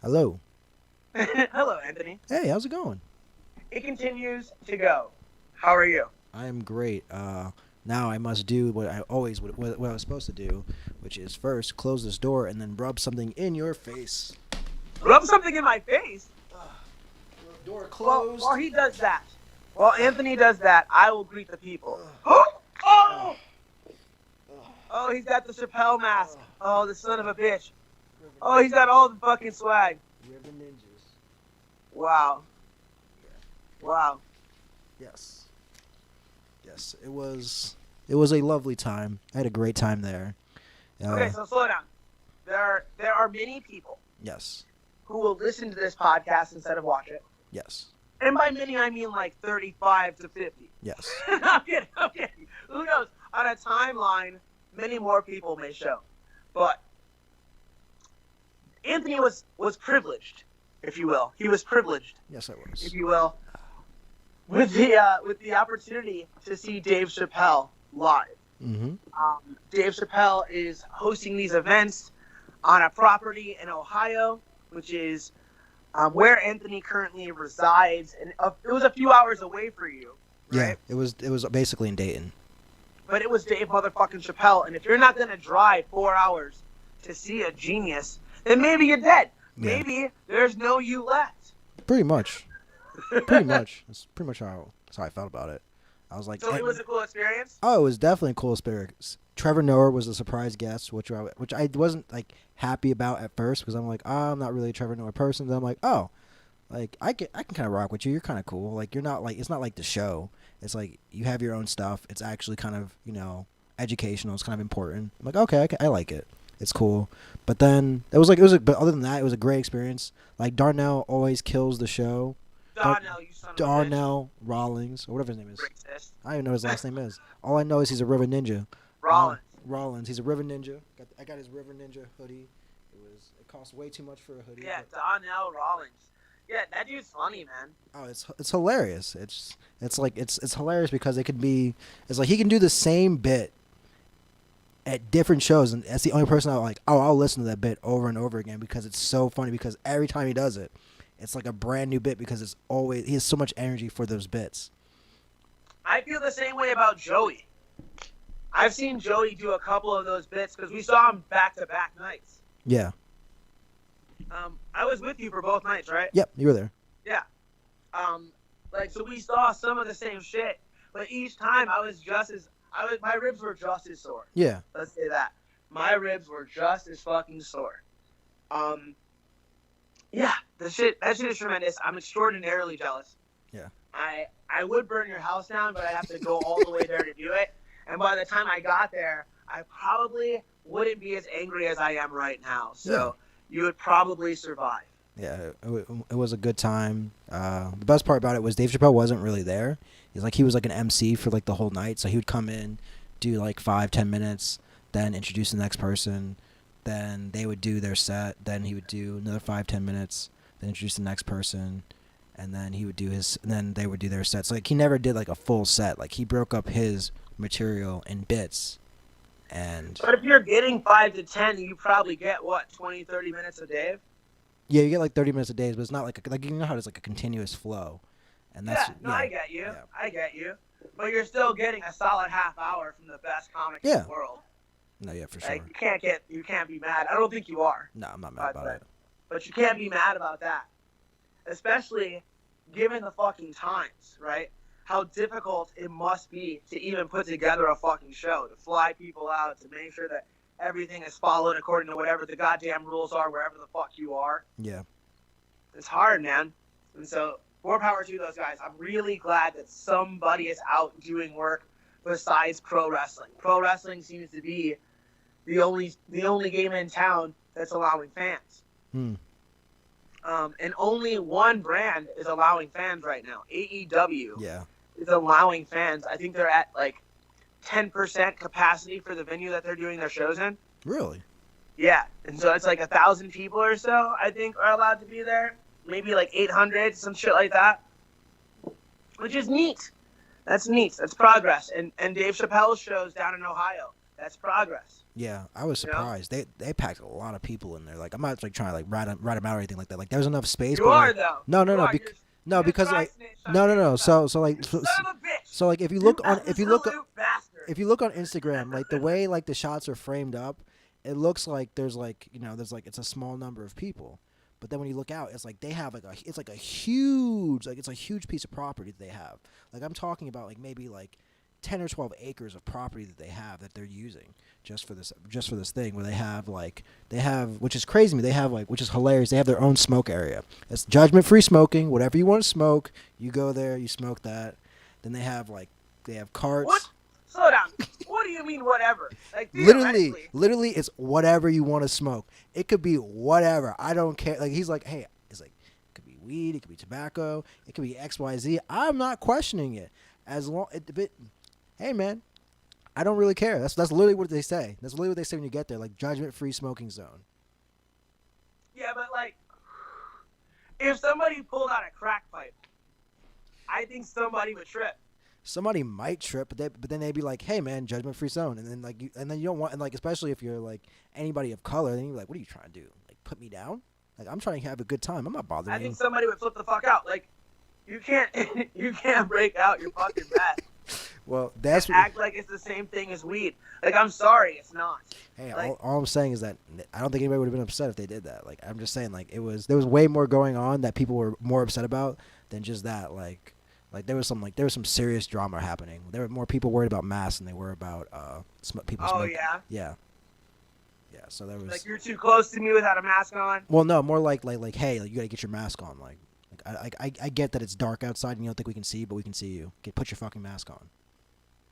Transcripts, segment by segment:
Hello. Hello, Anthony. Hey, how's it going? It continues to go. How are you? I am great. Now I must do what I always what I was supposed to do, which is first close this door and then rub something in your face. Rub something in my face. Door While closed. he does that, while Anthony does that, I will greet the people. Oh! Oh, he's got the Chappelle mask. Oh, the son of a bitch. Oh, he's got all the fucking swag. River ninjas. Wow. Wow. Yes. Yes. It was a lovely time. I had a great time there. Okay, so slow down. There are many people Yes. who will listen to this podcast instead of watch it. Yes. And by many, I mean like 35 to 50. Yes. I'm kidding. I'm kidding. Who knows? On a timeline, many more people may show. But Anthony was privileged, if you will. He was privileged, Yes, I if was. you will, with the opportunity to see Dave Chappelle live. Mm-hmm. Dave Chappelle is hosting these events on a property in Ohio, which is where Anthony currently resides, and it was a few hours away for you, Yeah. right? It was basically in Dayton. But it was Dave motherfucking Chappelle, and if you're not gonna drive 4 hours to see a genius, then maybe you're dead. Yeah. Maybe there's no you left. Pretty much. Pretty much. That's pretty much how I felt about it. I was like, So it was a cool experience. oh, it was definitely a cool experience. Trevor Noah was a surprise guest, which I wasn't like happy about at first because I'm like, oh, I'm not really a Trevor Noah person. Then I'm like, oh, like I can kind of rock with you. You're kind of cool. Like you're not like it's not like the show. It's like you have your own stuff. It's actually kind of educational. It's kind of important. I'm like, okay, I like it. It's cool. But then but other than that, it was a great experience. Like Darnell always kills the show. Donnell, you son of a bitch. Darnell Rawlings or whatever his name is. Racist. I don't even know what his last name is. All I know is he's a River Ninja. Rollins. Rollins. He's a River Ninja. I got his River Ninja hoodie. It cost way too much for a hoodie. Yeah, But, Donnell Rollins. Yeah, that dude's funny, man. oh, it's hilarious. It's hilarious because it's like he can do the same bit at different shows, and that's the only person I'll listen to that bit over and over again because it's so funny. Because every time he does it, it's like a brand new bit because he has so much energy for those bits. I feel the same way about Joey. I've seen Joey do a couple of those bits because we saw him back to back nights. Yeah. I was with you for both nights, right? Yep. You were there. Yeah. So we saw some of the same shit, but each time my ribs were just as sore. Yeah. Let's say that. My ribs were just as fucking sore. Yeah, that shit is tremendous. I'm extraordinarily jealous. Yeah. I would burn your house down, but I'd have to go all the way there to do it. And by the time I got there, I probably wouldn't be as angry as I am right now. So you would probably survive. Yeah, it was a good time. The best part about it was Dave Chappelle wasn't really there. He was like an MC for like the whole night, so he would come in, do like 5-10 minutes, then introduce the next person, then they would do their set, then he would do another 5-10 minutes, then introduce the next person, and then then they would do their sets. Like he never did like a full set. Like he broke up his material in bits, and But if you're getting 5 to 10, you probably get, what, 20, 30 minutes of Dave? yeah, you get like 30 minutes a day, but it's not like you know how it's like a continuous flow, and that's Yeah, no, I get you. yeah. I get you. But you're still getting a solid half hour from the best comic in Yeah. the world. No, yeah, for sure. Like, you can't be mad. I don't think you are. No, I'm not mad about it. But you can't be mad about that. Especially given the fucking times, right? How difficult it must be to even put together a fucking show, to fly people out, to make sure that everything is followed according to whatever the goddamn rules are, wherever the fuck you are. Yeah. It's hard, man. And so, more power to those guys. I'm really glad that somebody is out doing work besides pro wrestling. Pro wrestling seems to be the only game in town that's allowing fans. Hmm. And only one brand is allowing fans right now. AEW Yeah. is allowing fans. I think they're at like 10% capacity for the venue that they're doing their shows in. Really? Yeah, and so it's like 1,000 people or so, I think, are allowed to be there. Maybe like 800, some shit like that. Which is neat. That's neat. That's progress. And Dave Chappelle's shows down in Ohio. That's progress. Yeah, I was You know? surprised. They packed a lot of people in there. Like I'm not like trying to like write them out or anything like that. Like there was enough space. You but are like, though. no, no, You no, are. no, You're because like pricing it, no, no, shut no. your mouth. So like You son of a bitch. so like if you You look on absolute bastard. if you look on Instagram, like the way like the shots are framed up, it looks like there's like there's like it's a small number of people. But then when you look out, it's like they have like it's like a huge it's a huge piece of property that they have. Like I'm talking about like maybe like 10 or 12 acres of property that they have that they're using just for this thing where they have which is crazy to me, they have like, which is hilarious, they have their own smoke area. It's judgment free smoking. Whatever you want to smoke, you go there, you smoke that. Then they have carts. What? Slow down. What do you mean whatever? Like Literally it's whatever you want to smoke. It could be whatever. I don't care. Like he's like, hey, it's like it could be weed, it could be tobacco, it could be XYZ. I'm not questioning it. As long hey man, I don't really care. That's literally what they say. That's literally what they say when you get there, like judgment free smoking zone. Yeah, but like, if somebody pulled out a crack pipe, I think somebody would trip. Somebody might trip, but then they'd be like, "Hey, man, judgment-free zone," and then you don't want, and like especially if you're like anybody of color, then you're like, "What are you trying to do? Like put me down? Like I'm trying to have a good time. I'm not bothering I you." think somebody would flip the fuck out. Like, you can't you can't break out your fucking meth. Well, that's act like it's the same thing as weed. Like, I'm sorry, it's not. Hey, like, all I'm saying is that I don't think anybody would have been upset if they did that. Like I'm just saying, like there was way more going on that people were more upset about than just that. Like there was some serious drama happening. There were more people worried about masks than they were about people smoking. Oh, yeah. Yeah, so there was like, you're too close to me without a mask on. Well, no, more like hey, like, you gotta get your mask on. Like I get that it's dark outside and you don't think we can see you, but we can see you. Put your fucking mask on.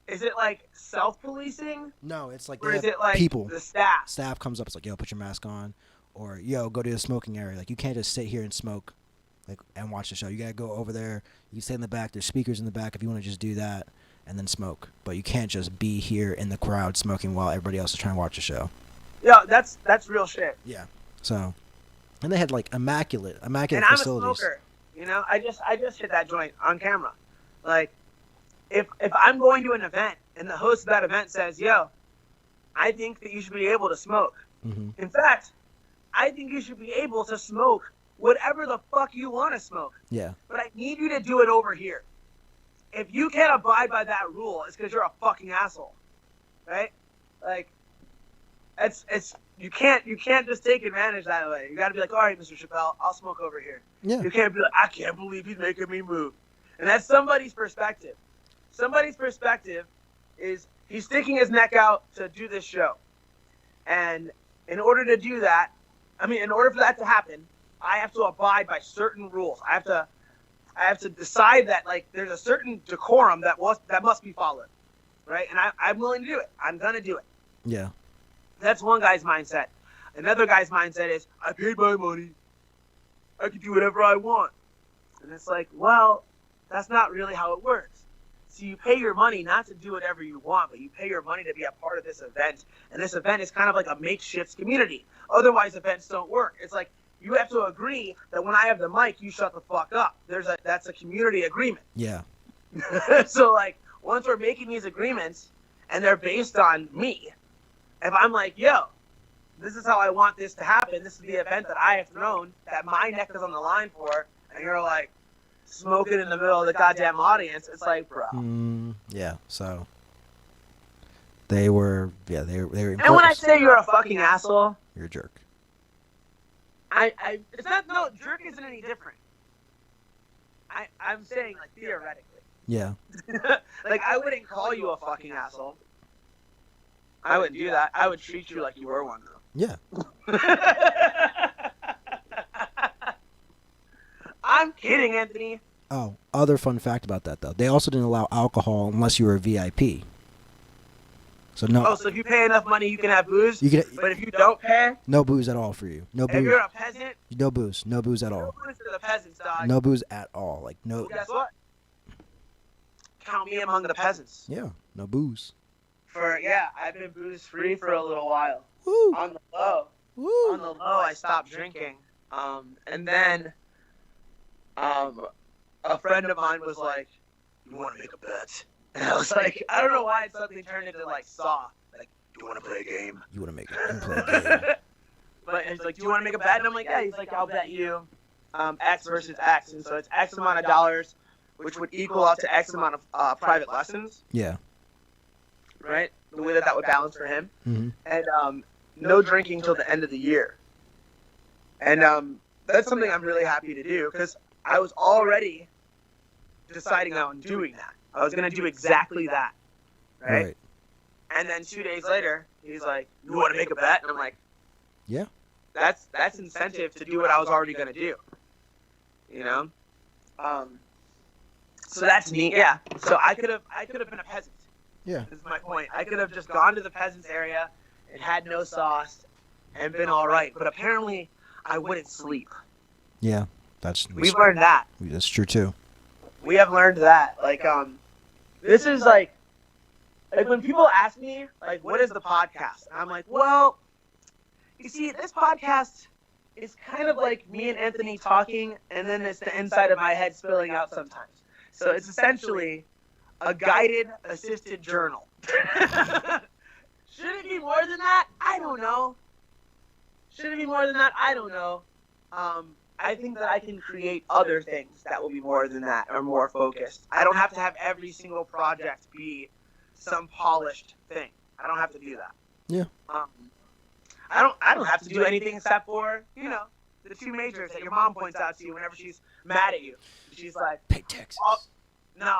Is it like self-policing? No, it's like or is it like people. The staff? Staff comes up, it's like, yo, put your mask on, or yo, go to the smoking area. Like you can't just sit here and smoke, like and watch the show. You gotta go over there. You can stay in the back. There's speakers in the back if you want to just do that and then smoke. But you can't just be here in the crowd smoking while everybody else is trying to watch the show. Yo, that's real shit. Yeah. So, and they had like immaculate and facilities. I'm a smoker. You know, I just hit that joint on camera. Like, if I'm going to an event and the host of that event says, yo, I think that you should be able to smoke. Mm-hmm. In fact, I think you should be able to smoke whatever the fuck you want to smoke. Yeah. But I need you to do it over here. If you can't abide by that rule, it's because you're a fucking asshole. Right? Like, it's you can't just take advantage that way. You got to be like, all right, Mr. Chappelle, I'll smoke over here. Yeah. You can't be like, I can't believe he's making me move. And that's somebody's perspective. Somebody's perspective is he's sticking his neck out to do this show. And in order to do that, in order for that to happen, I have to abide by certain rules. I have to decide that, like, there's a certain decorum that must be followed. Right? And I'm willing to do it. I'm going to do it. Yeah. That's one guy's mindset. Another guy's mindset is, I paid my money. I can do whatever I want. And it's like, well, that's not really how it works. So you pay your money not to do whatever you want, but you pay your money to be a part of this event. And this event is kind of like a makeshift community. Otherwise, events don't work. It's like, you have to agree that when I have the mic, you shut the fuck up. That's a community agreement. Yeah. So, like, once we're making these agreements, and they're based on me, if I'm like, yo, this is how I want this to happen, this is the event that I have thrown, that my neck is on the line for, and you're like, smoking in the middle of the goddamn audience, it's like, bro. Yeah, so they were And when I say you're a fucking asshole, you're a jerk. Jerk isn't any different. I'm saying, like, theoretically. Yeah. Like, I wouldn't call you a fucking asshole. I wouldn't do that. I would treat you like you were one, though. Yeah. I'm kidding, Anthony. Oh, other fun fact about that, though. They also didn't allow alcohol unless you were a VIP. So no. Oh, so if you pay enough money, you can have booze? But if you don't pay? No booze at all for you. No booze. If you're a peasant? No booze. No booze at all. No booze for the peasants, dog. No booze at all. Like, no. Well, guess what? Count me among the peasants. Yeah, no booze. I've been booze free for a little while. Woo. On the low. Woo. On the low, I stopped drinking. And then a friend of mine was like, you want to make a bet? And I was like, I don't know why it suddenly turned into like Saw. Like, you want to play a game? You want to play a game? But he's like, do you want to make a bet? And I'm like, yeah. He's like, I'll bet you X versus X. And so it's X amount of dollars, which would equal up to X amount of private lessons. Yeah. Right? The way that would balance for him. Mm-hmm. And no drinking till the end of the year. And that's something I'm really happy to do because I was already deciding on doing that. I was going to do exactly that. Right? And then 2 days later, he's like, you want to make a bet? And I'm like, yeah. That's incentive to do what I was already going to do. You know? So that's neat. Yeah. So I could have been a peasant. Yeah. This is my point. I could have just gone to the peasants area and had no sauce and been all right. But apparently, I wouldn't sleep. Yeah. We've learned that. That's true too. We have learned that. Like, this is like when people ask me, like, what is the podcast? I'm like, well, you see, this podcast is kind of like me and Anthony talking, and then it's the inside of my head spilling out sometimes. So it's essentially a guided, assisted journal. Should it be more than that? I don't know. Should it be more than that? I don't know. I think that I can create other things that will be more than that or more focused. I don't have to have every single project be some polished thing. I don't have to do that. Yeah. I don't have to do anything except for, you know, the two majors that your mom points out to you whenever she's mad at you. She's like, pay taxes. Oh, no.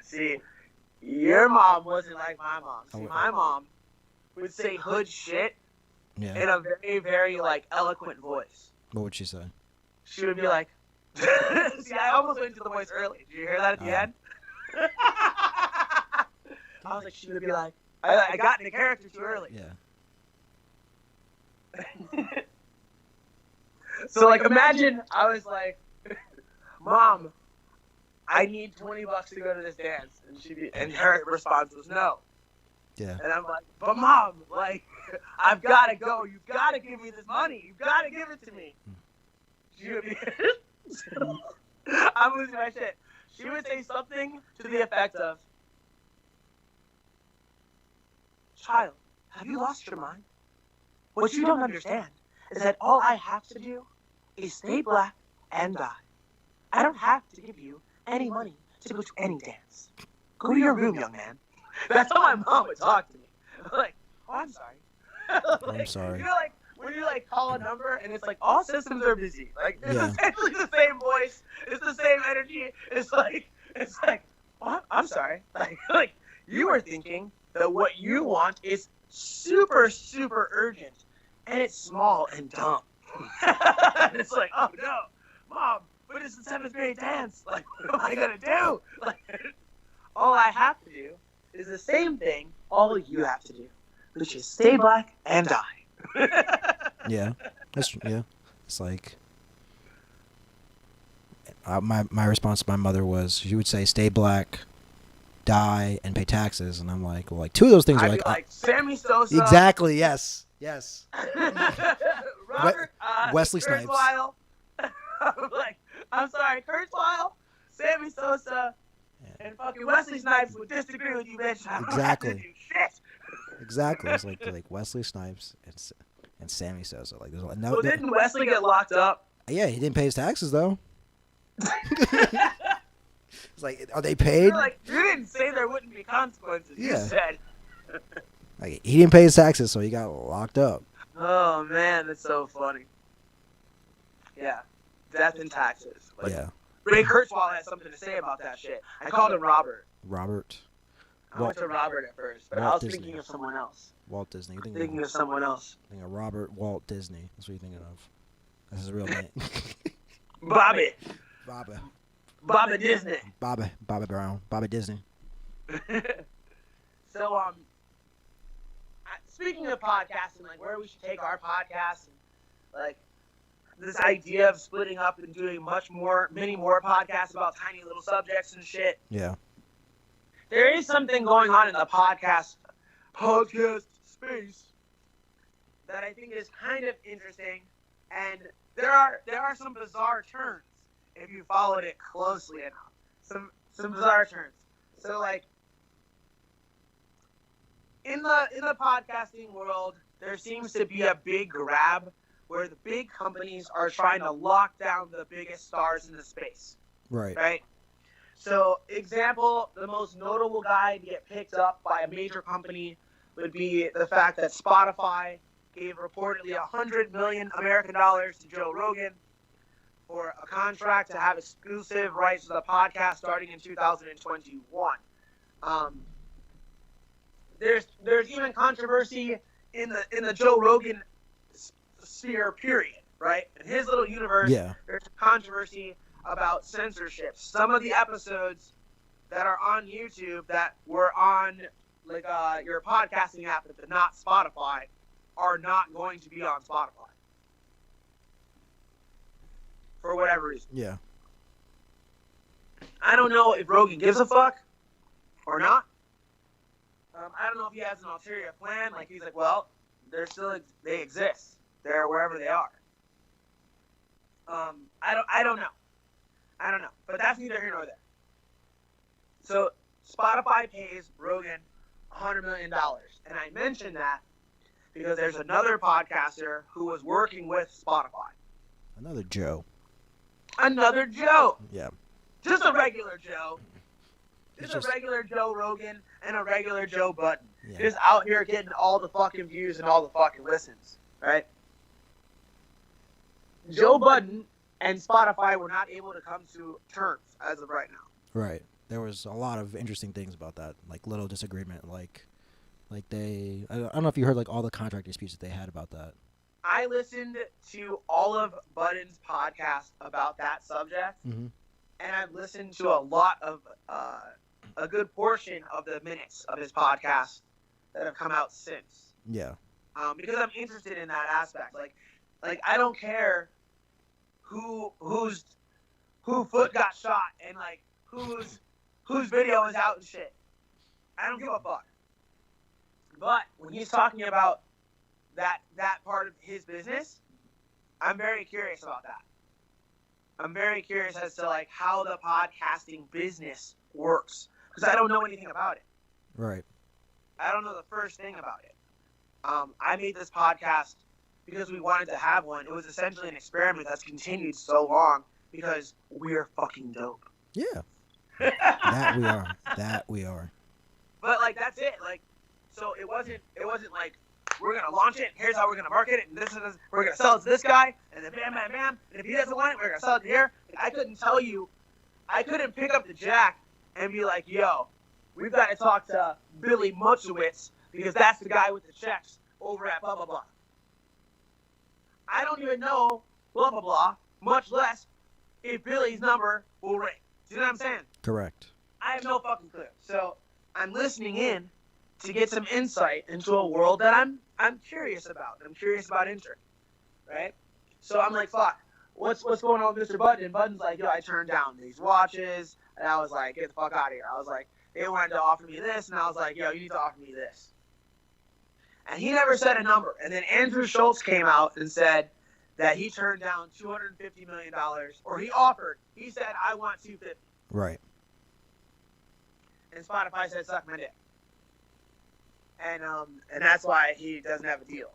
See, your mom wasn't like my mom. See, my mom would say hood shit in a very, very, like, eloquent voice. What would she say? She would be like, see, I almost went into the voice early. Did you hear that at the end? I was like, she would be like, I got into character too early. Yeah. So, like, imagine I was like, Mom, I need $20 to go to this dance. And her response was no. Yeah. And I'm like, but Mom, like, I've got to go. You've got to give me this money. You've got to give it to me. She would be, I'm losing my shit. She would say something to the effect of, child, have you lost your mind? What you don't understand is that all I have to do is stay black and die. I don't have to give you any money to go to any dance. Go to your room, young man. That's how my mom would talk to me. Like, oh, I'm sorry. Like, I'm sorry. You know, like, when you, like, call a number and it's like, all systems are busy. Like, it's Yeah. essentially the same voice. It's the same energy. It's like, oh, I'm sorry. Like, you were thinking that what you want is super, super urgent. And it's small and dumb. And it's like, oh, no. Mom, but it's the 7th grade dance. Like, what am I going to do? Like, all I have to do is the same thing all you have to do, which is stay black and die. Yeah. Yeah. It's like my response to my mother was she would say stay black, die, and pay taxes, and I'm like, well, like two of those things are I'd like, be like Sammy Sosa. exactly. Yes. Robert, Wesley Kurt Snipes. Weill. Like, I'm sorry, Kurt Weill, Sammy Sosa, and fucking Wesley Snipes would disagree with you, bitch. I don't have to Exactly. do shit. Exactly. It's like Wesley Snipes and Sammy Sosa. Like there's no. So didn't Wesley get locked up? Yeah, he didn't pay his taxes though. It's like, are they paid? You're like, you didn't say there wouldn't be consequences. You Yeah. said. Like he didn't pay his taxes, so he got locked up. Oh man, that's so funny. Yeah, death and taxes. Like, Yeah. Ray Kurzweil has something to say about that shit. I called him Robert. Robert. I went to Robert at first, but I Walt was Disney. thinking of someone else. Walt Disney. You're Thinking of someone else. thinking of Robert Walt Disney. That's what you're thinking of. That's his real name. Bobby. Bobby. Bobby Disney. Bobby Brown. Bobby Disney. So, speaking of podcasting, like where we should take our podcast, and like this idea of splitting up and doing many more podcasts about tiny little subjects and shit. Yeah. There is something going on in the podcast space that I think is kind of interesting, and there are some bizarre turns if you followed it closely enough. Some bizarre turns. So like in the podcasting world, there seems to be a big grab where the big companies are trying to lock down the biggest stars in the space, Right. right? So, example, the most notable guy to get picked up by a major company would be the fact that Spotify gave reportedly $100 million to Joe Rogan for a contract to have exclusive rights to the podcast starting in 2021. Um, there's even controversy in the Joe Rogan sphere, period, right? In his little universe, Yeah. there's controversy about censorship. Some of the episodes that are on YouTube that were on like your podcasting app, but not Spotify, are not going to be on Spotify for whatever reason. Yeah. I don't know if Rogan gives a fuck or not. I don't know if he has an ulterior plan. Like he's like, well, they exist. They're wherever they are. I don't know. But that's neither here nor there. So Spotify pays Rogan $100 million, and I mentioned that because there's another podcaster who was working with Spotify. Another Joe. Another Joe. Yeah. Just a regular Joe. It's Just a regular Joe Rogan and a regular Joe Budden. Yeah. Just out here getting all the fucking views and all the fucking listens, right? Joe Budden and Spotify were not able to come to terms as of right now. Right. There was a lot of interesting things about that, like little disagreement, like they. I don't know if you heard like all the contract disputes that they had about that. I listened to all of Budden's podcasts about that subject, Mm-hmm. and I've listened to a lot of a good portion of the minutes of his podcast that have come out since. Yeah. Because I'm interested in that aspect. Like I don't care who foot got shot and like whose video is out and shit. I don't give a fuck. But when he's talking about that part of his business, I'm very curious about that. I'm very curious as to like how the podcasting business works because I don't know anything about it. Right. I don't know the first thing about it. I made this podcast because we wanted to have one. It was essentially an experiment that's continued so long because we're fucking dope. Yeah. That we are. That we are. But like that's it. Like so it wasn't like we're gonna launch it, here's how we're gonna market it, and this is we're gonna sell it to this guy, and then bam bam bam, and if he doesn't want it, we're gonna sell it to here. I couldn't tell you, I couldn't pick up the jack and be like, yo, we've got to talk to Billy Mutzowitz because that's the guy with the checks over at blah blah blah. I don't even know blah blah blah, much less if Billy's number will ring. Do you know what I'm saying? Correct. I have no fucking clue. So I'm listening in to get some insight into a world that I'm curious about. I'm curious about entering, right? So I'm like, fuck, what's going on with Mr. Budden? And Budden's like, yo, I turned down these watches, and I was like, get the fuck out of here. I was like, they wanted to offer me this, and I was like, yo, you need to offer me this. And he never said a number. And then Andrew Schultz came out and said that he turned down $250 million, or he offered. He said, I want $250. Right. And Spotify said, suck my dick. And that's why he doesn't have a deal.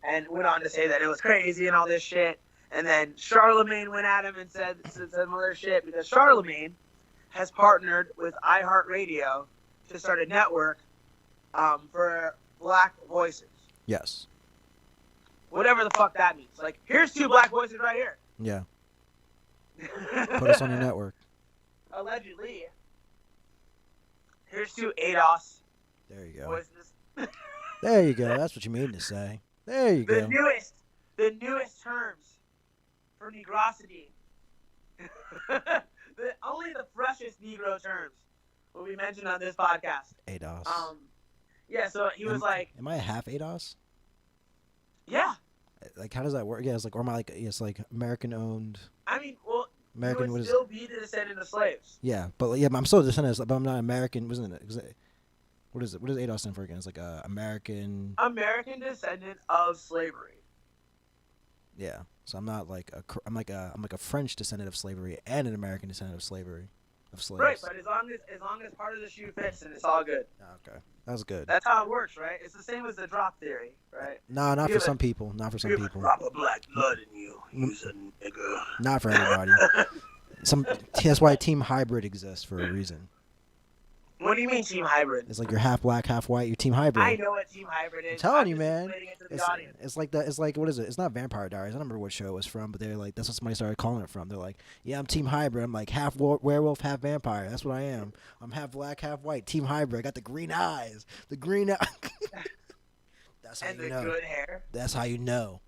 And went on to say that it was crazy and all this shit. And then Charlemagne went at him and said some other shit because Charlemagne has partnered with iHeartRadio to start a network for black voices. Yes. Whatever the fuck that means. Like, here's two black voices right here. Yeah. Put us on your network. Allegedly. Here's two ADOS There you go. voices. There you go. That's what you mean to say. There you The go. newest terms for negrosity. Only the freshest Negro terms will be mentioned on this podcast. ADOS. Yeah, so he was like, Am I a half ADOS? yeah. Like, how does that work? Yeah, it's like, or am I like, it's like American owned. I mean, well, American, you what would is? still be the descendant of slaves. Yeah, but yeah, I'm still a descendant, but I'm not American. Wasn't it? What is it? What does ADOS stand for again? It's like American. American descendant of slavery. Yeah, so I'm not like I'm like a French descendant of slavery and an American descendant of slavery. of slaves. Right, but as long as part of the shoe fits, then it's all good. Okay, that was good. That's how it works, right? It's the same as the drop theory, right? No, not You for have some people. Not for some You have a people. drop of black blood in you. You's a nigga. Not for everybody. That's why Team Hybrid exists for a reason. What do you mean team hybrid? It's like you're half black, half white. You're Team Hybrid. I know what team hybrid is. I'm telling you, just man. explaining it to the audience. It's like that. It's like, what is it? It's not Vampire Diaries. I don't remember what show it was from, but they're like, that's what somebody started calling it from. They're like, yeah, I'm Team Hybrid. I'm like half werewolf, half vampire. That's what I am. I'm half black, half white. Team Hybrid. I got the green eyes. The green eyes. That's how And you the know. good hair. That's how you know.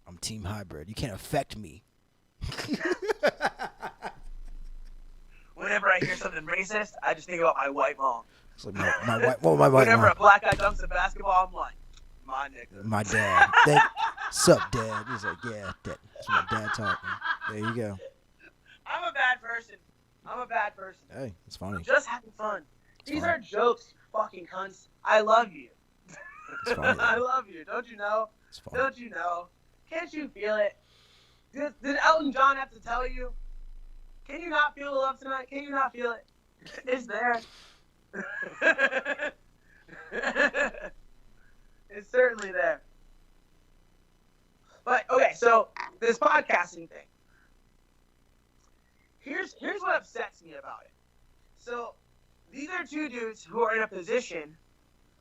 I'm Team Hybrid. You can't affect me. Whenever I hear something racist, I just think about my white mom. It's like my white. Well, my white Whenever mom. a black guy dunks a basketball, I'm like, my nigga. My dad. Sup, Dad? He's like, yeah, Dad. That's my dad talking. There you go. I'm a bad person. Hey, it's funny. I'm just having fun. These fine. are jokes, you fucking cunts. I love you. It's funny. I love you. Don't you know? It's funny. Don't you know? Can't you feel it? Did Elton John have to tell you? Can you not feel the love tonight? Can you not feel it? It's there. It's certainly there. But okay, so this podcasting thing. Here's what upsets me about it. So these are two dudes who are in a position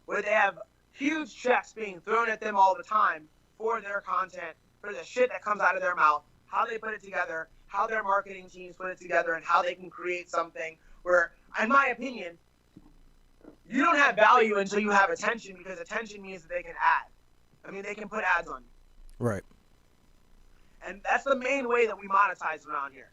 where they have huge checks being thrown at them all the time for their content, for the shit that comes out of their mouth, how they put it together, how their marketing teams put it together, and how they can create something where, in my opinion, you don't have value until you have attention, because attention means that they can ad. I mean, they can put ads on you. Right. And that's the main way that we monetize around here,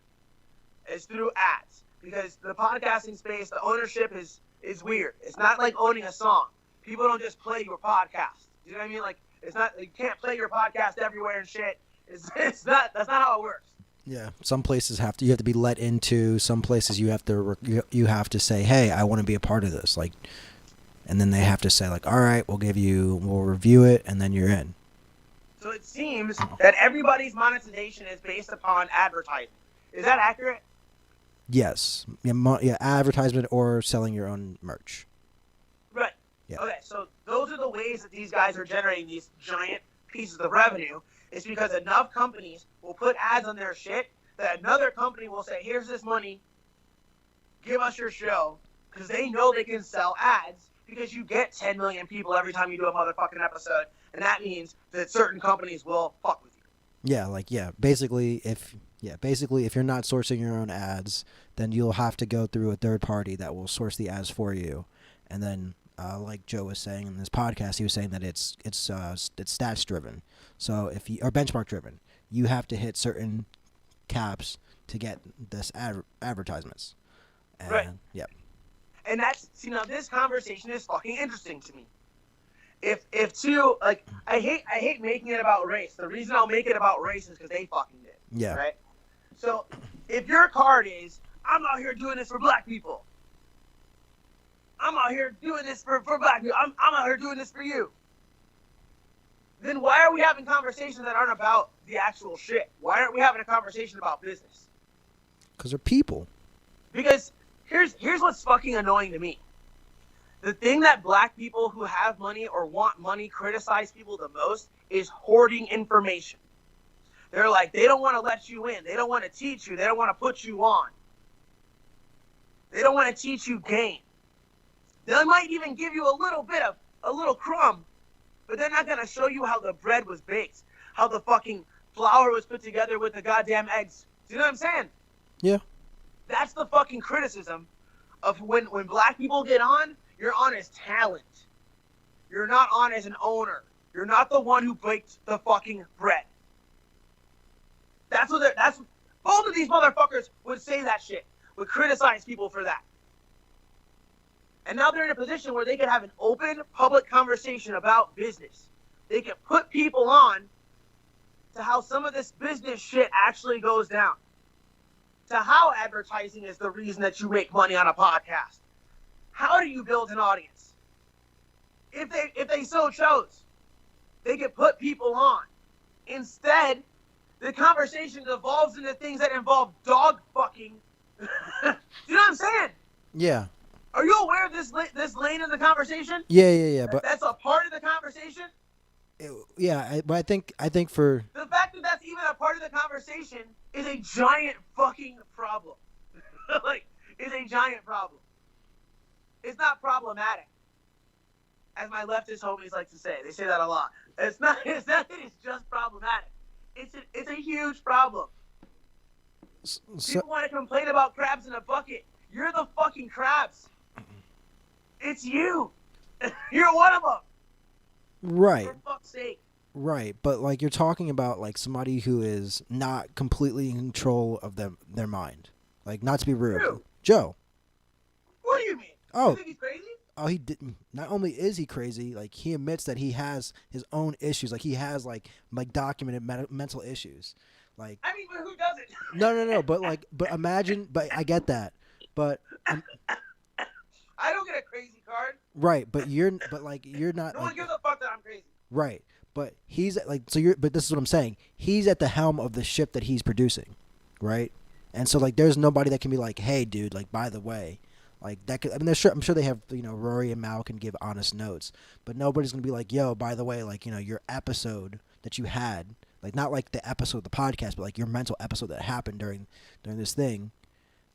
is through ads. Because the podcasting space, the ownership is weird. It's not like owning a song. People don't just play your podcast. You know what I mean? Like, it's not, you can't play your podcast everywhere and shit. It's not, that's not how it works. Yeah. Some places you have to be let into. Some places you have to say, hey, I want to be a part of this. Like, and then they have to say, like, all right, we'll review it, and then you're in. So it seems that everybody's monetization is based upon advertising. Is that accurate? Yes. Yeah, advertisement or selling your own merch. Right. Yeah. Okay, so those are the ways that these guys are generating these giant pieces of revenue. It's because enough companies will put ads on their shit that another company will say, here's this money, give us your show, because they know they can sell ads, because you get 10 million people every time you do a motherfucking episode, and that means that certain companies will fuck with you. Basically if you're not sourcing your own ads, then you'll have to go through a third party that will source the ads for you. And then like Joe was saying in this podcast, he was saying that it's stats driven. So or benchmark driven. You have to hit certain caps to get this advertisements. And, right. Yep. And now this conversation is fucking interesting to me. If two, like, I hate making it about race. The reason I'll make it about race is because they fucking did. Yeah. Right? So if your card is, I'm out here doing this for black people. I'm out here doing this for black people. I'm out here doing this for you. Then why are we having conversations that aren't about the actual shit? Why aren't we having a conversation about business? Because they're people. Because here's what's fucking annoying to me. The thing that black people who have money or want money criticize people the most is hoarding information. They're like, they don't want to let you in. They don't want to teach you. They don't want to put you on. They don't want to teach you game. They might even give you a little crumb, but they're not going to show you how the bread was baked, how the fucking flour was put together with the goddamn eggs. Do you know what I'm saying? Yeah. That's the fucking criticism of when black people get on, you're on as talent. You're not on as an owner. You're not the one who baked the fucking bread. That's both of these motherfuckers would say that shit, would criticize people for that. And now they're in a position where they can have an open public conversation about business. They can put people on to how some of this business shit actually goes down. To how advertising is the reason that you make money on a podcast. How do you build an audience? If they so chose, they could put people on. Instead, the conversation evolves into things that involve dog fucking Do you know what I'm saying? Yeah. Are you aware of this lane in the conversation? Yeah. But That's a part of the conversation. but I think for The fact that that's even a part of the conversation is a giant fucking problem. Like, is a giant problem. It's not problematic, as my leftist homies like to say. They say that a lot. It's not. It's not. It's just problematic. It's a huge problem. so, People want to complain about crabs in a bucket. You're the fucking crabs. It's you. You're one of them. right. For fuck's sake. Right, but like you're talking about like somebody who is not completely in control of their mind. Like not to be rude. Who? Joe. What do you mean? Oh, You think he's crazy? he didn't. Not only is he crazy, like he admits that he has his own issues. Like he has like documented mental issues. Like I mean, but who doesn't? no. But imagine. But I get that. But I don't get a crazy card. right. But you're not. No Like, one gives a fuck that I'm crazy. right. But he's like so you're. But this is what I'm saying. He's at the helm of the ship that he's producing, right? And so like there's nobody that can be like, hey, dude, like by the way. Like that could, I mean, I'm sure they have, Rory and Mal can give honest notes, but nobody's gonna be like, yo, by the way, like, your episode that you had, like not like the episode of the podcast, but like your mental episode that happened during this thing,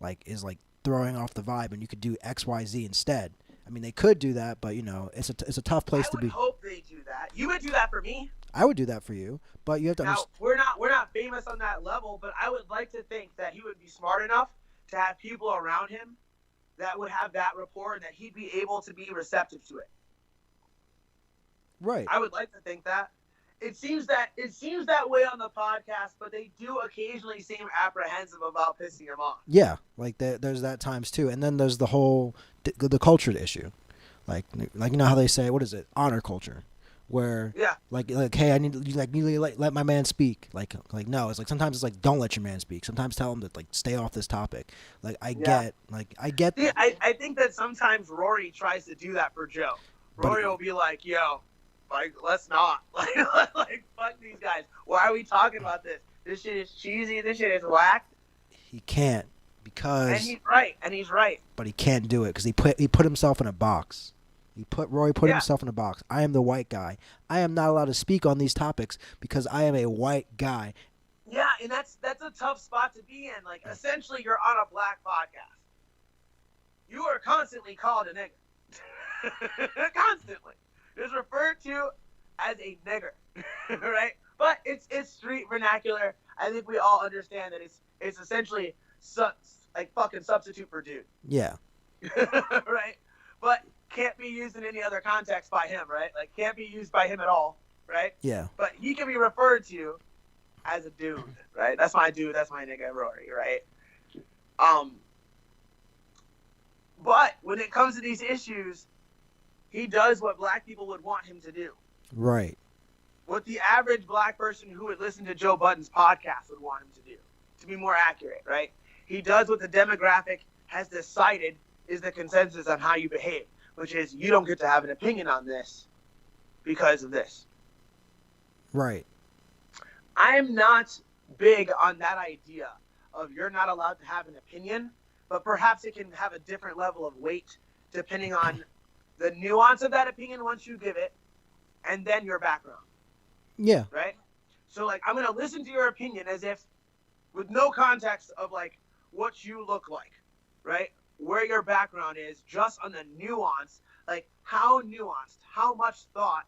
like is like throwing off the vibe, and you could do X, Y, Z instead. I mean, they could do that, but it's a tough place I to would be. hope they do that. You would do that for me. I would do that for you, but you have to Now understand. we're not famous on that level, but I would like to think that he would be smart enough to have people around him that would have that rapport and that he'd be able to be receptive to it. Right. I would like to think that. It seems that way on the podcast, but they do occasionally seem apprehensive about pissing him off. Yeah, like there's that times too, and then there's the whole the culture issue, like how they say, what is it, honor culture, where Yeah. like hey, I need you like need to let my man speak, like no, it's like sometimes it's like don't let your man speak, sometimes tell him to like stay off this topic, like I get See, I think that sometimes Rory tries to do that for Joe. Rory will be like, yo, like, let's not. Like, fuck these guys. Why are we talking about this? This shit is cheesy. This shit is whack. he can't because And he's right. but he can't do it because he put himself in a box. Rory put Yeah. himself in a box. I am the white guy. I am not allowed to speak on these topics because I am a white guy. Yeah, and that's a tough spot to be in. Like, essentially, you're on a black podcast. You are constantly called a nigger. Constantly. It's referred to as a nigger, right? But it's street vernacular. I think we all understand that it's essentially like fucking substitute for dude. Yeah. Right? But can't be used in any other context by him, right? Like, can't be used by him at all, right? Yeah. But he can be referred to as a dude, right? That's my dude. That's my nigga, Rory, right? But when it comes to these issues, he does what black people would want him to do. Right. What the average black person who would listen to Joe Budden's podcast would want him to do, to be more accurate, right? He does what the demographic has decided is the consensus on how you behave, which is you don't get to have an opinion on this because of this. Right. I'm not big on that idea of you're not allowed to have an opinion, but perhaps it can have a different level of weight depending on the nuance of that opinion once you give it, and then your background. Yeah. Right? So, like, I'm going to listen to your opinion as if, with no context of, like, what you look like, right? Where your background is, just on the nuance, like, how nuanced, how much thought,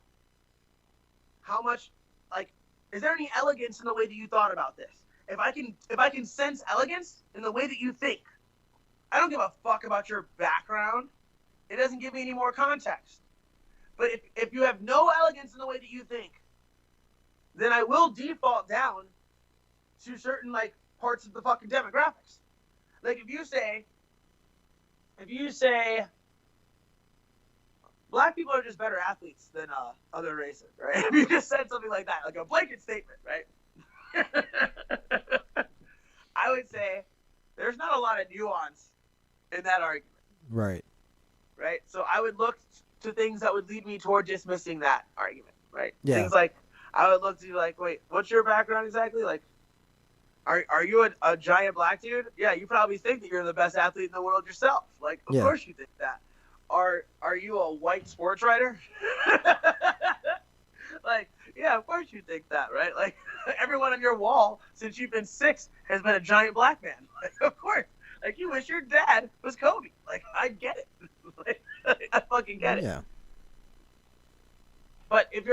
how much, like, is there any elegance in the way that you thought about this? If I can sense elegance in the way that you think, I don't give a fuck about your background. It doesn't give me any more context. But if you have no elegance in the way that you think, then I will default down to certain, like, parts of the fucking demographics. Like, if you say black people are just better athletes than other races, right? If you just said something like that, like a blanket statement, right? I would say there's not a lot of nuance in that argument. Right. Right? So I would look to things that would lead me toward dismissing that argument, right? Yeah. Things like, I would look to, like, wait, what's your background exactly? Like, Are you a giant black dude? Yeah, you probably think that you're the best athlete in the world yourself. Like, of Yeah. course you think that. Are you a white sports writer? Like, yeah, of course you think that, right? Like, everyone on your wall since you've been 6 has been a giant black man. Like, of course. Like, you wish your dad was Kobe. Like, I get it. Like, I fucking get it. Yeah. But if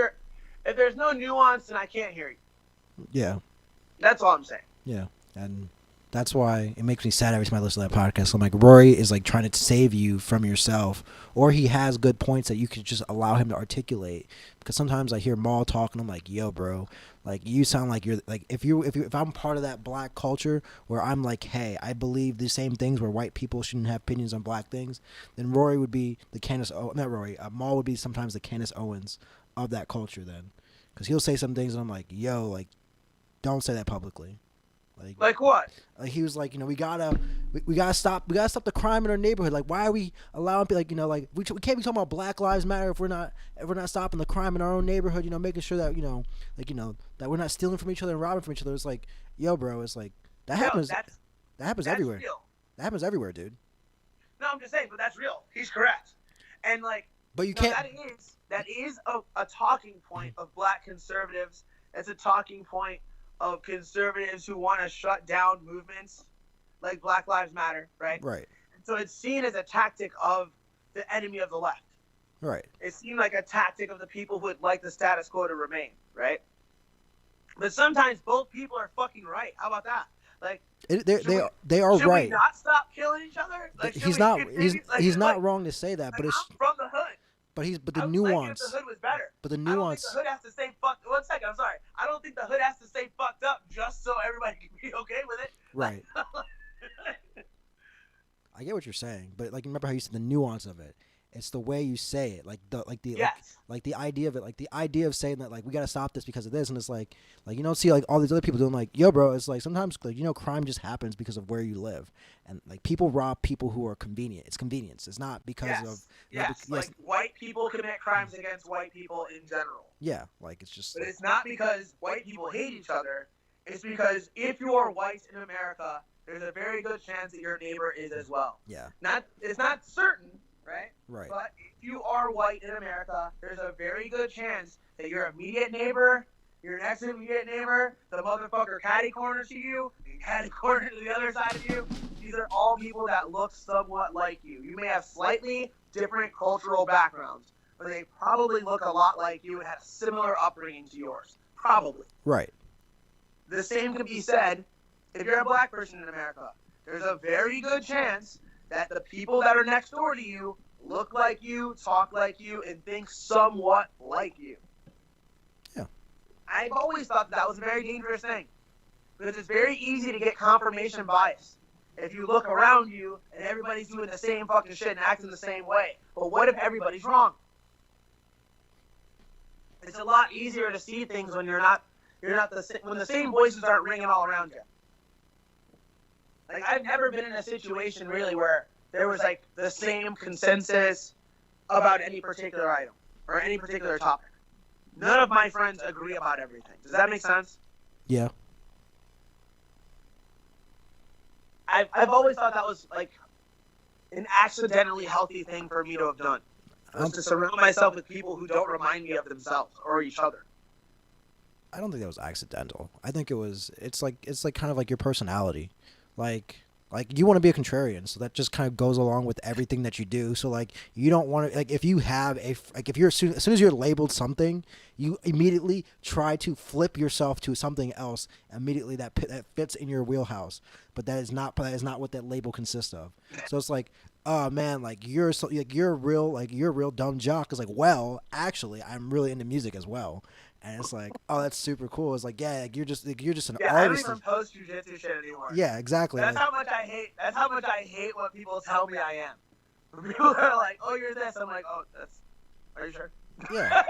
there's no nuance, then I can't hear you. Yeah. That's all I'm saying. Yeah. And that's why it makes me sad every time I listen to that podcast. I'm like, Rory is like trying to save you from yourself, or he has good points that you could just allow him to articulate. Because sometimes I hear Maul talk and I'm like, yo, bro, like you sound like you're like if I'm part of that black culture where I'm like, hey, I believe the same things where white people shouldn't have opinions on black things, then Rory would be the not Rory, Maul would be sometimes the Candace Owens of that culture then, because he'll say some things and I'm like, yo, like, don't say that publicly. Like what? Like he was like, we gotta stop the crime in our neighborhood. Like, why are we allowing like like we can't be talking about Black Lives Matter if we're not stopping the crime in our own neighborhood. Making sure that that we're not stealing from each other and robbing from each other. It's like, yo, bro, it's like that happens. That happens everywhere. Real. That happens everywhere, dude. No, I'm just saying, but that's real. He's correct. And like, but you can't. That is a talking point of black conservatives. It's a talking point of conservatives who want to shut down movements like Black Lives Matter, right? Right. And so it's seen as a tactic of the enemy of the left. Right. It seemed like a tactic of the people who would like the status quo to remain, right? But sometimes both people are fucking right. How about that? Like, they are should right. we not stop killing each other? Like, he's not wrong to say that, like, but it's I'm from the hood. But the I was nuance. Like if the hood was better. But the I don't nuance. think the hood has to say fuck. 1 second, I'm sorry. I don't think the hood has to say fucked up just so everybody can be okay with it. Right. I get what you're saying, but like remember how you said the nuance of it. It's the way you say it, yes. like the idea of it, like the idea of saying that like we gotta stop this because of this, and it's like you don't see like all these other people doing like, yo, bro, it's like sometimes like crime just happens because of where you live, and like people rob people who are convenient. It's convenience. It's not because of yes. Like white people commit crimes against white people in general. Yeah, like it's just. But it's not because white people hate each other. It's because if you are white in America, there's a very good chance that your neighbor is as well. Yeah. It's not certain. Right? Right. But if you are white in America, there's a very good chance that your immediate neighbor, your next immediate neighbor, the motherfucker catty corner to you, the catty corner to the other side of you, these are all people that look somewhat like you. You may have slightly different cultural backgrounds, but they probably look a lot like you and have a similar upbringing to yours. Probably. Right. The same can be said if you're a black person in America. There's a very good chance that the people that are next door to you look like you, talk like you, and think somewhat like you. Yeah. I've always thought that was a very dangerous thing. Because it's very easy to get confirmation bias. If you look around you and everybody's doing the same fucking shit and acting the same way. But what if everybody's wrong? It's a lot easier to see things when when the same voices aren't ringing all around you. Like, I've never been in a situation, really, where there was, like, the same consensus about any particular item or any particular topic. None of my friends agree about everything. Does that make sense? Yeah. I've always thought that was, like, an accidentally healthy thing for me to have done. Was to surround myself with people who don't remind me of themselves or each other. I don't think that was accidental. I think it's like kind of like your personality. Like you want to be a contrarian, so that just kind of goes along with everything that you do. So like you don't want to, like if you have if you're as soon as you're labeled something, you immediately try to flip yourself to something else immediately that fits in your wheelhouse. But that is not what that label consists of. So it's like, oh man, you're a real dumb jock. It's like, well, actually, I'm really into music as well. And it's like, oh, that's super cool. It's like, yeah, you're just an artist. I don't even post jujitsu shit anymore. Yeah, exactly. That's how much I hate what people tell me I am. When people are like, oh, you're this. I'm like, oh, are you sure? Yeah.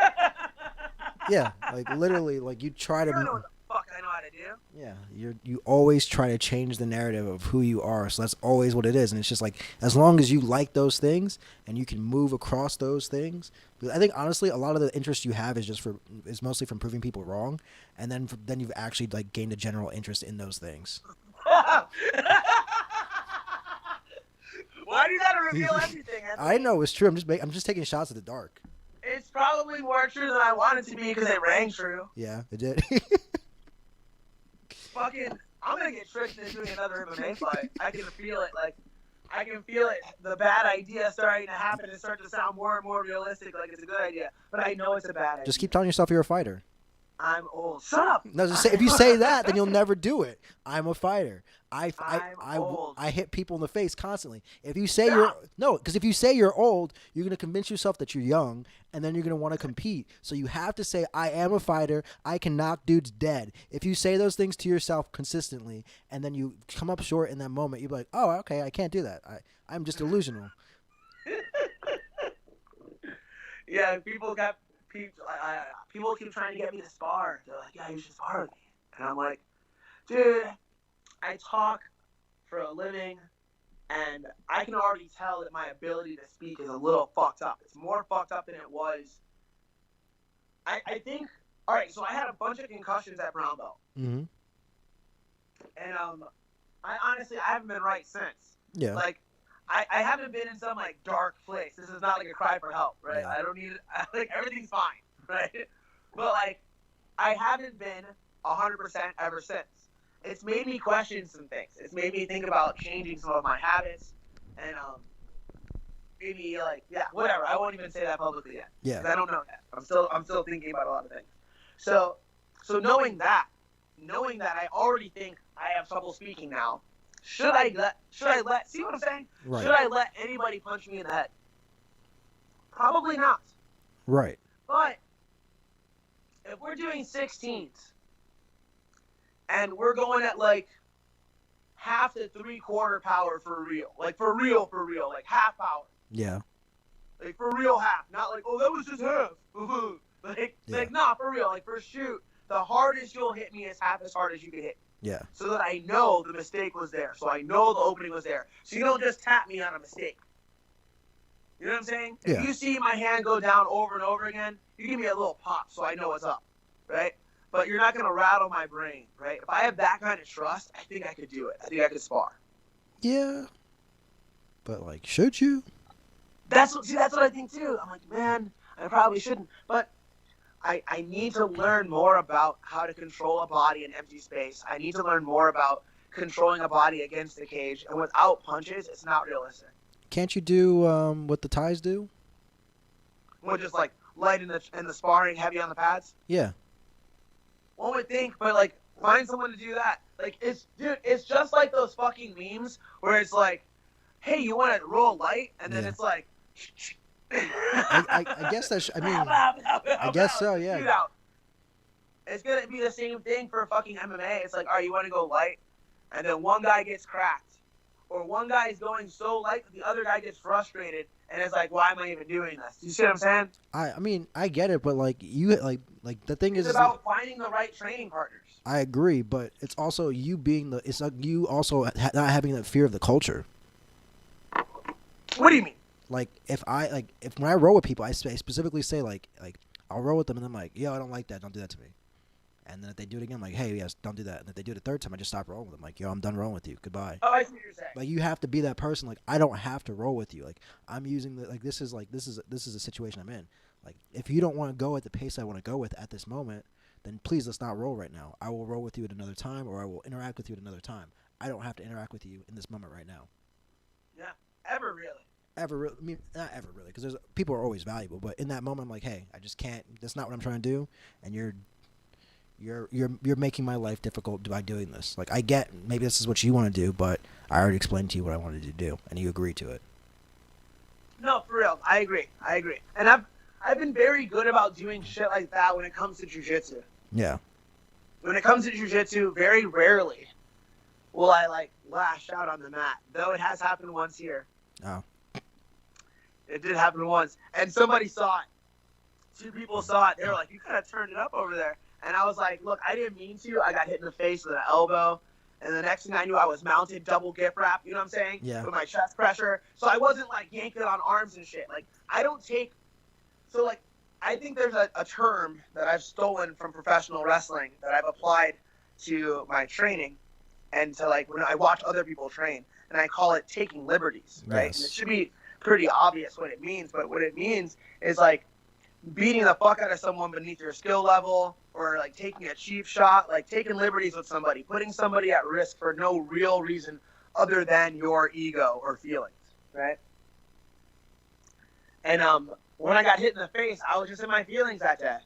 Yeah, like literally, like you try to. I don't know what the fuck I know how I do. Yeah, you always try to change the narrative of who you are. So that's always what it is, and it's just like as long as you like those things and you can move across those things. But I think honestly, a lot of the interest you have is mostly from proving people wrong, and then you've actually like gained a general interest in those things. Why do you gotta reveal everything, Anthony? I know it's true. I'm just taking shots at the dark. It's probably more true than I want it to be because it rang true. Yeah, it did. Fucking, I'm gonna get tricked into doing another MMA fight. I can feel it. Like, I can feel it. The bad idea starting to happen and start to sound more and more realistic. Like it's a good idea, but I know it's a bad idea. Just keep telling yourself you're a fighter. I'm old. Shut up. No, just say, if you say that, then you'll never do it. I'm a fighter. I old. hit people in the face constantly. If you say because if you say you're old, you're gonna convince yourself that you're young, and then you're gonna want to compete. So you have to say, I am a fighter. I can knock dudes dead. If you say those things to yourself consistently, and then you come up short in that moment, you're like, oh, okay, I can't do that. I'm just delusional. Yeah, people keep trying to get me to spar. They're like, yeah, you should spar with me. And I'm like, dude, I talk for a living, and I can already tell that my ability to speak is a little fucked up. It's more fucked up than it was. I think, all right, so I had a bunch of concussions at brown belt. Mm-hmm. And I honestly, I haven't been right since. Yeah. Like, I haven't been in some, like, dark place. This is not like a cry for help, right? Yeah. I don't need, like, everything's fine, right? But, like, I haven't been 100% ever since. It's made me question some things. It's made me think about changing some of my habits, and maybe like whatever. I won't even say that publicly yet. Yeah. Because I don't know that. I'm still thinking about a lot of things. So knowing that I already think I have trouble speaking now. Should I let see what I'm saying? Right. Should I let anybody punch me in the head? Probably not. Right. But if we're doing 16s and we're going at like half to 3/4 power for real, like for real, like half power, Yeah. like for real half, not like, oh, that was just half. Like nah, for real, like for shoot, the hardest you'll hit me is half as hard as you can hit, Yeah. so that I know the mistake was there, so I know the opening was there, so you don't just tap me on a mistake. You know what I'm saying? Yeah. If you see my hand go down over and over again, you give me a little pop so I know what's up, right? But you're not going to rattle my brain, right? If I have that kind of trust, I think I could do it. I think I could spar. Yeah. But like, should you? That's what I think too. I'm like, man, I probably shouldn't. But I need to learn more about how to control a body in empty space. I need to learn more about controlling a body against the cage. And without punches, it's not realistic. Can't you do what the Thais do? We're just like light in the sparring, heavy on the pads. Yeah. One would think, but like, find someone to do that. Like, it's just like those fucking memes where it's like, hey, you want to roll light, and then it's like, I guess that's. I mean, I guess so. Yeah. Shoot out. It's gonna be the same thing for fucking MMA. It's like, all right, you want to go light, and then one guy gets cracked, or one guy is going so light that the other guy gets frustrated, and it's like, why am I even doing this? You see what I'm saying? I mean, I get it, but like you like the thing It's is about finding the right training partners. I agree, but it's also you being the. It's like you also not having that fear of the culture. What do you mean? Like if when I roll with people, I specifically say like I'll roll with them and I'm like, yo, I don't like that. Don't do that to me. And then if they do it again, I'm like, hey, yes, don't do that. And if they do it a third time, I just stop rolling with them. Like, yo, I'm done rolling with you. Goodbye. Oh, I see what you're saying. Like you have to be that person. Like I don't have to roll with you. Like I'm using this is a situation I'm in. Like if you don't want to go at the pace I want to go with at this moment, then please let's not roll right now. I will roll with you at another time, or I will interact with you at another time. I don't have to interact with you in this moment right now. Yeah, ever really. I mean, not ever really, because people are always valuable. But in that moment, I'm like, hey, I just can't. That's not what I'm trying to do, and you're making my life difficult by doing this. Like I get maybe this is what you want to do, but I already explained to you what I wanted to do, and you agreed to it. No, for real, I agree, and I've been very good about doing shit like that when it comes to jiu-jitsu. Yeah. When it comes to jiu-jitsu, very rarely will I like lash out on the mat, though it has happened once here. Oh. It did happen once, and somebody saw it. 2 people saw it. They were like, "You kind of turned it up over there," And I was like, look, I didn't mean to. I got hit in the face with an elbow. And the next thing I knew, I was mounted double gift wrap, you know what I'm saying? Yeah. With my chest pressure. So I wasn't like yanking on arms and shit. Like, I don't take. So, like, I think there's a term that I've stolen from professional wrestling that I've applied to my training and to, like, when I watch other people train. And I call it taking liberties, right? Yes. And it should be pretty obvious what it means. But what it means is, like, beating the fuck out of someone beneath your skill level, or like taking a cheap shot, like taking liberties with somebody, putting somebody at risk for no real reason other than your ego or feelings, right? And when I got hit in the face, I was just in my feelings that day.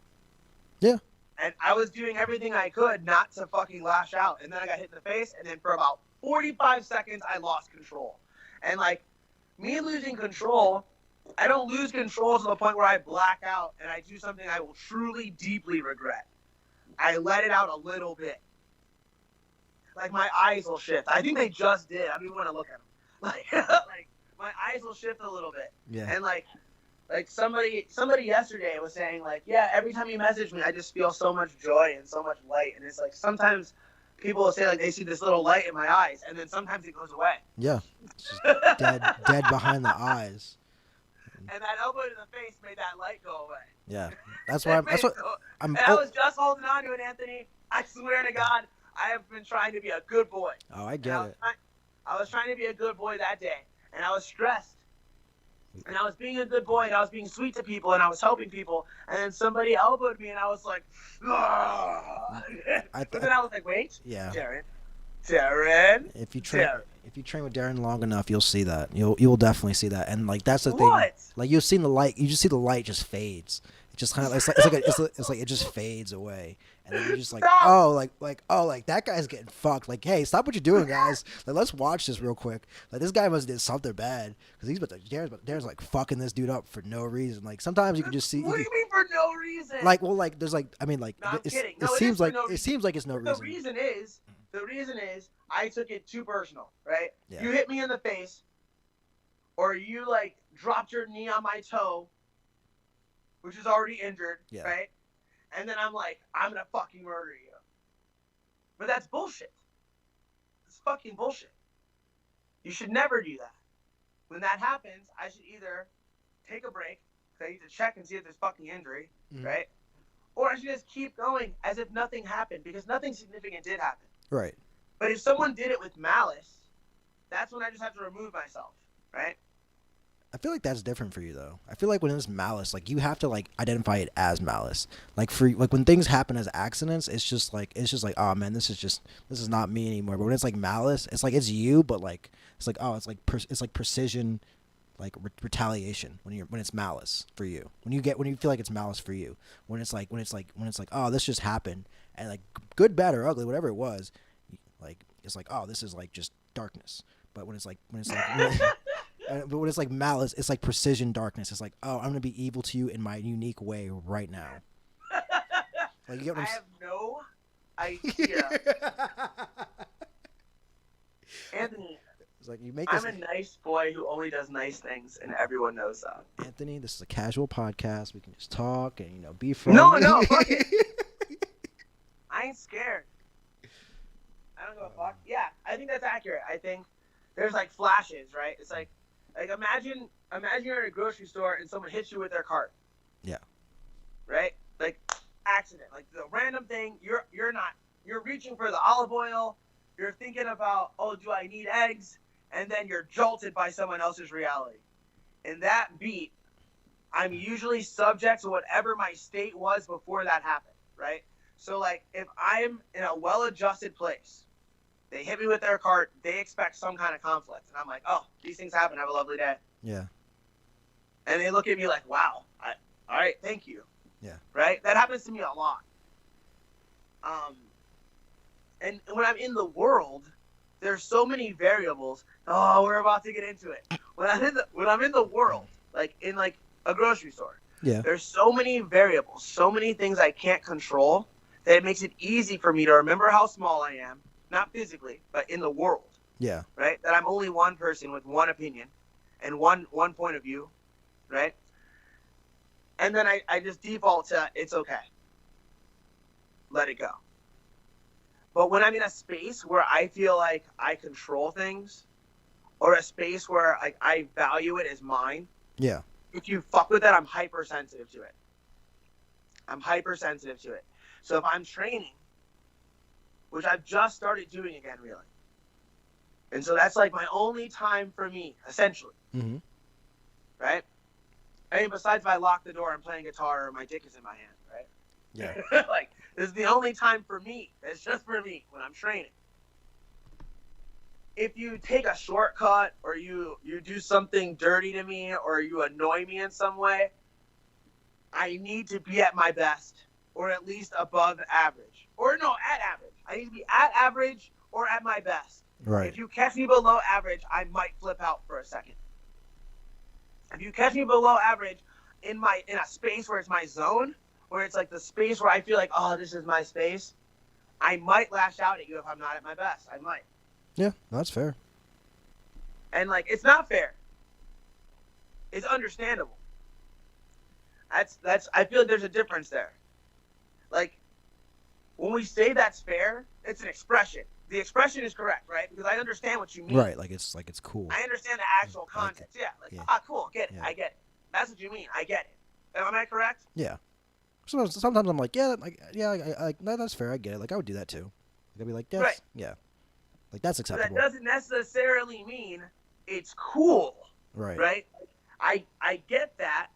Yeah. And I was doing everything I could not to fucking lash out. And then I got hit in the face, and then for about 45 seconds, I lost control. And like, me losing control, I don't lose control to the point where I black out and I do something I will truly, deeply regret. I let it out a little bit. Like, my eyes will shift. I think they just did. I don't even want to look at them. Like my eyes will shift a little bit. Yeah. And like somebody yesterday was saying, like, yeah, every time you message me, I just feel so much joy and so much light. And it's like, sometimes people will say, like, they see this little light in my eyes, and then sometimes it goes away. Yeah. It's just dead behind the eyes. And that elbow to the face made that light go away. Yeah. That's why I'm And I was just holding on to it, Anthony. I swear to God, I have been trying to be a good boy. Oh, I get it. I was trying to be a good boy that day, and I was stressed. And I was being a good boy, and I was being sweet to people, and I was helping people. And then somebody elbowed me, and I was like, but then I was like, wait, yeah. Darren. If you train with Darren long enough, you'll see that. You'll definitely see that. And like, that's the thing. Like, you've seen the light. You just see the light just fades. It just kind of it's like it just fades away. And then you're just like, like that guy's getting fucked. Like, hey, stop what you're doing, guys. Like, let's watch this real quick. Like, this guy must have did something bad because Darren's like fucking this dude up for no reason. Like, sometimes you can just see. What do you mean for no reason? Like, well, like there's like, I mean, like, no, I'm kidding. It seems like it's no reason. The reason is I took it too personal, right? Yeah. You hit me in the face, or you like dropped your knee on my toe, which is already injured, yeah. Right? And then I'm like, I'm gonna fucking murder you. But that's bullshit. It's fucking bullshit. You should never do that. When that happens, I should either take a break, because I need to check and see if there's fucking injury, right? Or I should just keep going as if nothing happened, because nothing significant did happen. Right. But if someone did it with malice, that's when I just have to remove myself, right? I feel like that's different for you though. I feel like when it's malice, like you have to like identify it as malice. Like when things happen as accidents, it's just like oh man, this is not me anymore. But when it's like malice, it's like it's you, but like it's like oh, it's like precision, like retaliation when it's malice for you. When you feel like it's malice for you. When it's like oh, this just happened, and like good, bad, or ugly, whatever it was, like it's like oh, this is like just darkness. But when it's like but when it's like malice, it's like precision darkness. It's like, oh, I'm gonna be evil to you in my unique way right now. Like, you get what I have no idea. Anthony, it's like you make this. I'm a nice boy who only does nice things, and everyone knows that. Anthony, this is a casual podcast. We can just talk and be friendly. No, fuck it. I ain't scared. I don't give a fuck. Yeah, I think that's accurate. I think there's like flashes, right? It's like imagine you're in a grocery store and someone hits you with their cart. Yeah. Right? Like accident, like the random thing. You're reaching for the olive oil. You're thinking about, oh, do I need eggs? And then you're jolted by someone else's reality. In that beat, I'm usually subject to whatever my state was before that happened, right? So like if I'm in a well-adjusted place, they hit me with their cart, they expect some kind of conflict. And I'm like, oh, these things happen. Have a lovely day. Yeah. And they look at me like, wow, all right, thank you. Yeah. Right? That happens to me a lot. And when I'm in the world, there's so many variables. Oh, we're about to get into it. When I'm in the world, like in like a grocery store, yeah, there's so many variables, so many things I can't control that it makes it easy for me to remember how small I am. Not physically, but in the world. Yeah. Right? That I'm only one person with one opinion and one point of view. Right? And then I just default to it's okay. let it go. But when I'm in a space where I feel like I control things, or a space where like I value it as mine, Yeah. if you fuck with that, I'm hypersensitive to it. I'm hypersensitive to it. So if I'm training, which I've just started doing again, really, and so that's like my only time for me, essentially, Mm-hmm. right? I mean, besides if I lock the door and playing guitar or my dick is in my hand, right? Yeah. Like, this is the only time for me. It's just for me when I'm training. If you take a shortcut or you do something dirty to me or you annoy me in some way, I need to be at my best or at least above average. Or no, at average. I need to be at average or at my best. Right. If you catch me below average, I might flip out for a second. If you catch me below average in a space where it's my zone, where it's like the space where I feel like, oh, this is my space, I might lash out at you if I'm not at my best. I might. Yeah, that's fair. And like, it's not fair. It's understandable. That's I feel like there's a difference there. Like, when we say that's fair, it's an expression. The expression is correct, right? Because I understand what you mean. Right, like it's cool. I understand the actual context. Yeah. Cool, get it. Yeah. I get it. That's what you mean. I get it. Am I correct? Yeah. Sometimes I'm like, yeah, no, that's fair. I get it. Like I would do that too. I'd be like, yes, Right. yeah, like that's But acceptable. that doesn't necessarily mean it's cool, Right. right? I get that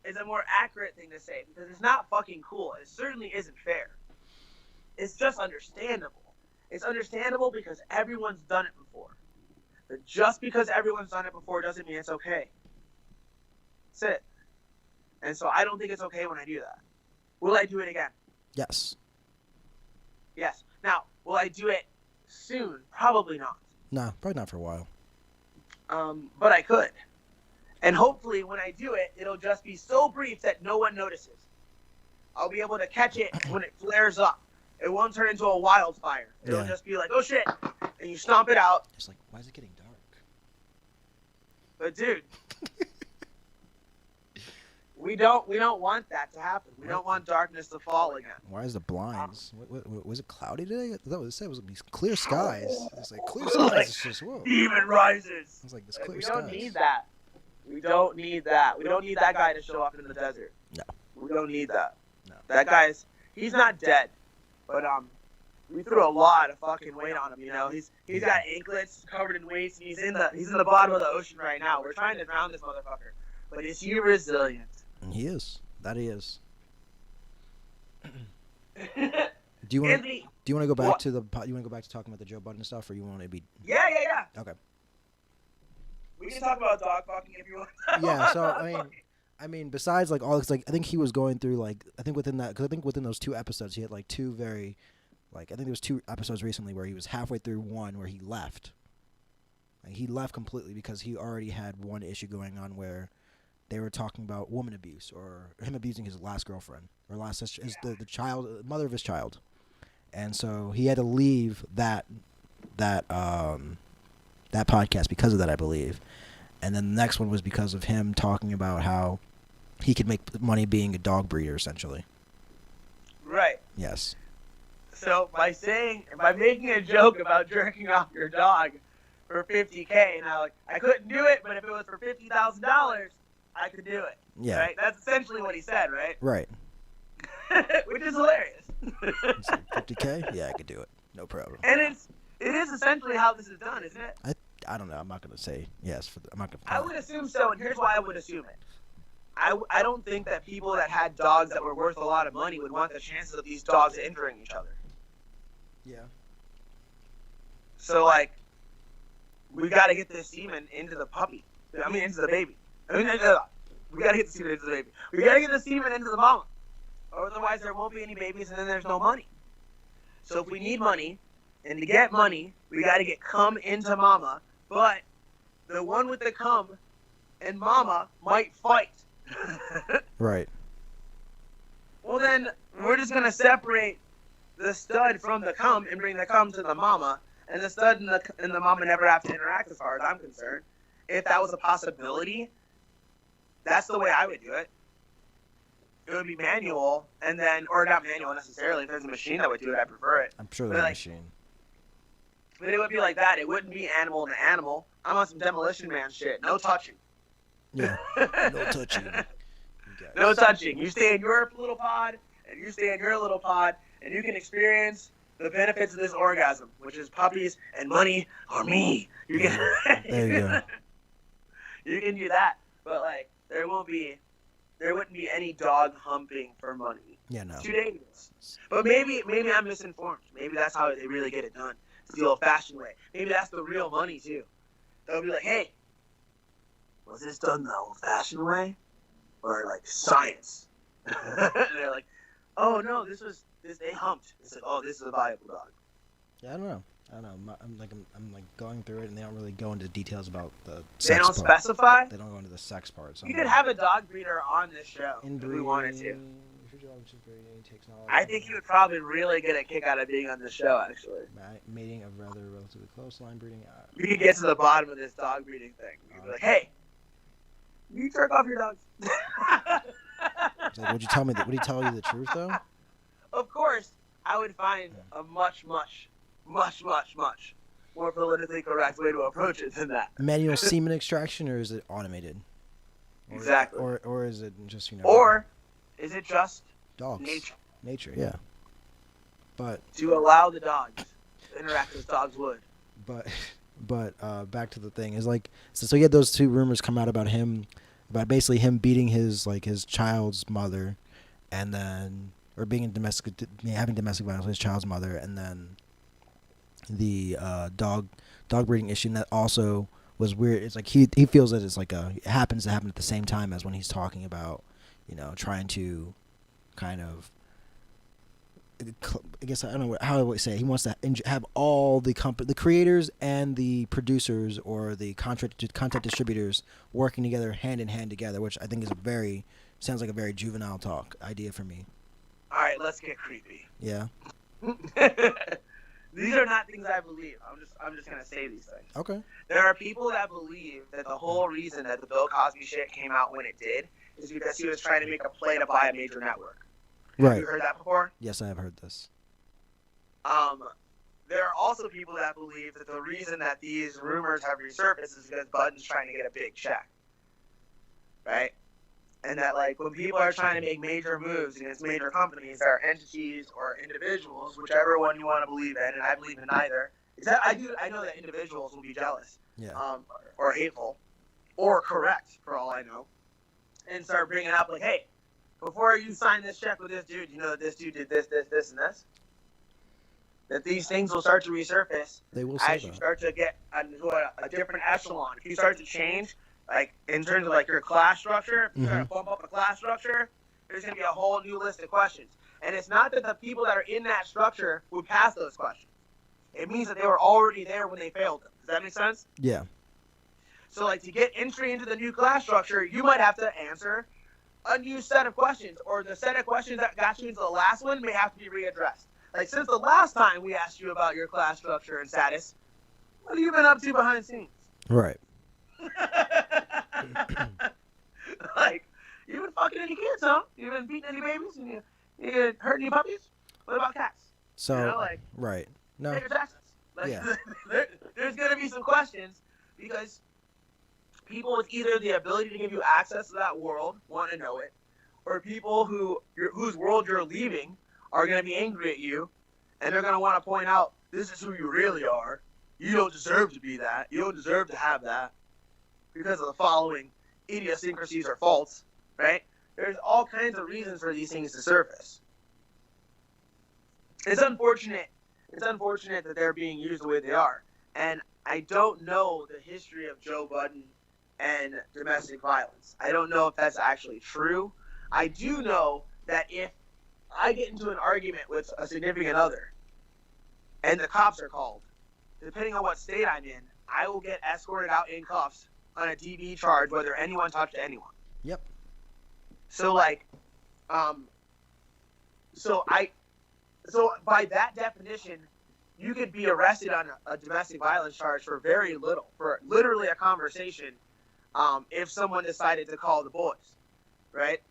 is a more accurate thing to say because it's not fucking cool. It certainly isn't fair. It's just understandable. It's understandable because everyone's done it before. But just because everyone's done it before doesn't mean it's okay. That's it. And so I don't think it's okay when I do that. Will I do it again? Yes. Yes. Now, will I do it soon? Probably not. No, probably not for a while. But I could. And hopefully when I do it, it'll just be so brief that no one notices. I'll be able to catch it when it flares up. It won't turn into a wildfire. It'll Yeah. just be like, oh shit, and you stomp it out. It's like, why is it getting dark? But dude, we don't want that to happen. We don't want darkness to fall again. Why is the blinds? What, was it cloudy today? I thought what it said was gonna be clear skies. It's like clear skies. It's just whoa. Demon rises. It's like this Like, clear we skies. don't need that. We don't need that. We don't need that guy to show up in the desert. No. We don't need that. No. That guy's, he's not dead, but we threw a lot of fucking weight on him. You know, he's got anklets covered in weights, and he's in the bottom of the ocean right now. We're trying to drown this motherfucker, but is he resilient? And he is. That he is. yeah, Do you want Anthony, to go back what? to the? You want to go back to talking about the Joe Budden stuff, or you want to be? yeah. Okay. We can talk about dog fucking if you want. Yeah. So I mean, besides like all this, like I think he was going through like I think within those 2 episodes he had like 2 very, like I think there was 2 episodes recently where he was halfway through one where he left. Like, he left completely because he already had one issue going on where they were talking about woman abuse or him abusing his last girlfriend or last sister, the child, mother of his child, and so he had to leave that podcast because of that, I believe. And then the next one was because of him talking about how he could make money being a dog breeder, essentially. Right. Yes. So by making a joke about jerking off your dog for $50K, and I couldn't do it, but if it was for $50,000, I could do it. Yeah. Right. That's essentially what he said, right? Right. Which is hilarious. It's like 50K? Yeah, I could do it. No problem. And it is essentially how this is done, isn't it? I don't know. I'm not going to say yes. I'm not going to. I would assume so, and here's why I would assume it. I don't think that people that had dogs that were worth a lot of money would want the chances of these dogs injuring each other. Yeah. So, like, we got to get this semen into the puppy. Into the baby. We got to get the semen into the baby. We got to get the semen into the mama. Or otherwise there won't be any babies and then there's no money. So if we need money, and to get money, we got to get cum into mama. But the one with the cum and mama might fight. Right. Well, then we're just going to separate the stud from the cum and bring the cum to the mama. And the stud and the mama never have to interact as far as I'm concerned. If that was a possibility, that's the way I would do it. it would be manual, and then, or not manual necessarily. If there's a machine that would do it, I prefer it. I'm sure But there's a like, machine. but it would be like that. It wouldn't be animal to animal. I'm on some Demolition Man shit. No touching. Yeah. No touching. No touching. You stay in your little pod, and you stay in your little pod, and you can experience the benefits of this orgasm, which is puppies and money or me. You can. There you go. You can do that, but like there wouldn't be any dog humping for money. Yeah, no. It's too dangerous. But maybe I'm misinformed. Maybe that's how they really get it done. It's the old-fashioned way. Maybe that's the real money too. They'll be like, hey, was this done the old-fashioned way? Or like science? And they're like, oh no, they humped. It's like, oh, this is a viable dog. Yeah, I don't know. I'm like going through it, and they don't really go into details about the They sex don't part. specify. They don't go into the sex part. So You could have a dog breeder on this show if we inbreeding. wanted to. Takes knowledge. I think he would probably really get a kick out of being on the show, actually. Mating of rather relatively close line breeding. We could get to the bottom of this dog breeding thing. We'd be like, hey, you jerk off your dogs. It's like, would you tell me? Would he tell you the truth though? Of course, I would find a much more politically correct way to approach it than that. Manual semen extraction, or is it automated? Exactly. Or is it just Or is it just dogs? Nature, yeah. But to allow the dogs to interact as dogs would. But back to the thing is like so he had those two rumors come out about him, about basically him beating his child's mother, and then or being having domestic violence with his child's mother, and then the dog breeding issue, and that also was weird. It's like he feels that it's like it happens to happen at the same time as when he's talking about trying to kind of, I guess I don't know how I would say it. He wants to have all the creators and the producers or the content distributors working together hand in hand together, which I think sounds like a very juvenile talk idea for me. All right, let's get creepy. Yeah. These are not things I believe. I'm just gonna say these things. Okay. There are people that believe that the whole reason that the Bill Cosby shit came out when it did is because he was trying to make a play to buy a major network. Right. Have you heard that before? Yes, I have heard this. There are also people that believe that the reason that these rumors have resurfaced is because Budden's trying to get a big check. Right? And that, like, when people are trying to make major moves against major companies that are entities or individuals, whichever one you want to believe in, and I believe in neither, I know that individuals will be jealous, or hateful, or correct, for all I know, and start bringing up, like, hey, before you sign this check with this dude, you know that this dude did this, and this? That these things will start to resurface They will say as you start to get into a different echelon. If you start to change, like, in terms of, like, your class structure, if you start to bump up the class structure, there's going to be a whole new list of questions. And it's not that the people that are in that structure would pass those questions. It means that they were already there when they failed them. Does that make sense? Yeah. So, like, to get entry into the new class structure, you might have to answer a new set of questions, or the set of questions that got you into the last one may have to be readdressed. Like, since the last time we asked you about your class structure and status, what have you been up to behind the scenes? Right. Like, you been fucking any kids, huh? You been beating any babies? And you been hurting any puppies? What about cats? So, like, right. No. pay your taxes. Like, Yeah. There's going to be some questions because people with either the ability to give you access to that world want to know it, or people whose world you're leaving are going to be angry at you, and they're going to want to point out, this is who you really are. You don't deserve to be that. You don't deserve to have that because of the following idiosyncrasies or faults, right? There's all kinds of reasons for these things to surface. It's unfortunate. It's unfortunate that they're being used the way they are. And I don't know the history of Joe Budden and domestic violence. I don't know if that's actually true. I do know that if I get into an argument with a significant other and the cops are called, depending on what state I'm in, I will get escorted out in cuffs on a DV charge, whether anyone touched anyone. Yep. So, like, so by that definition, you could be arrested on a domestic violence charge for very little, for literally a conversation, if someone decided to call the boys, right?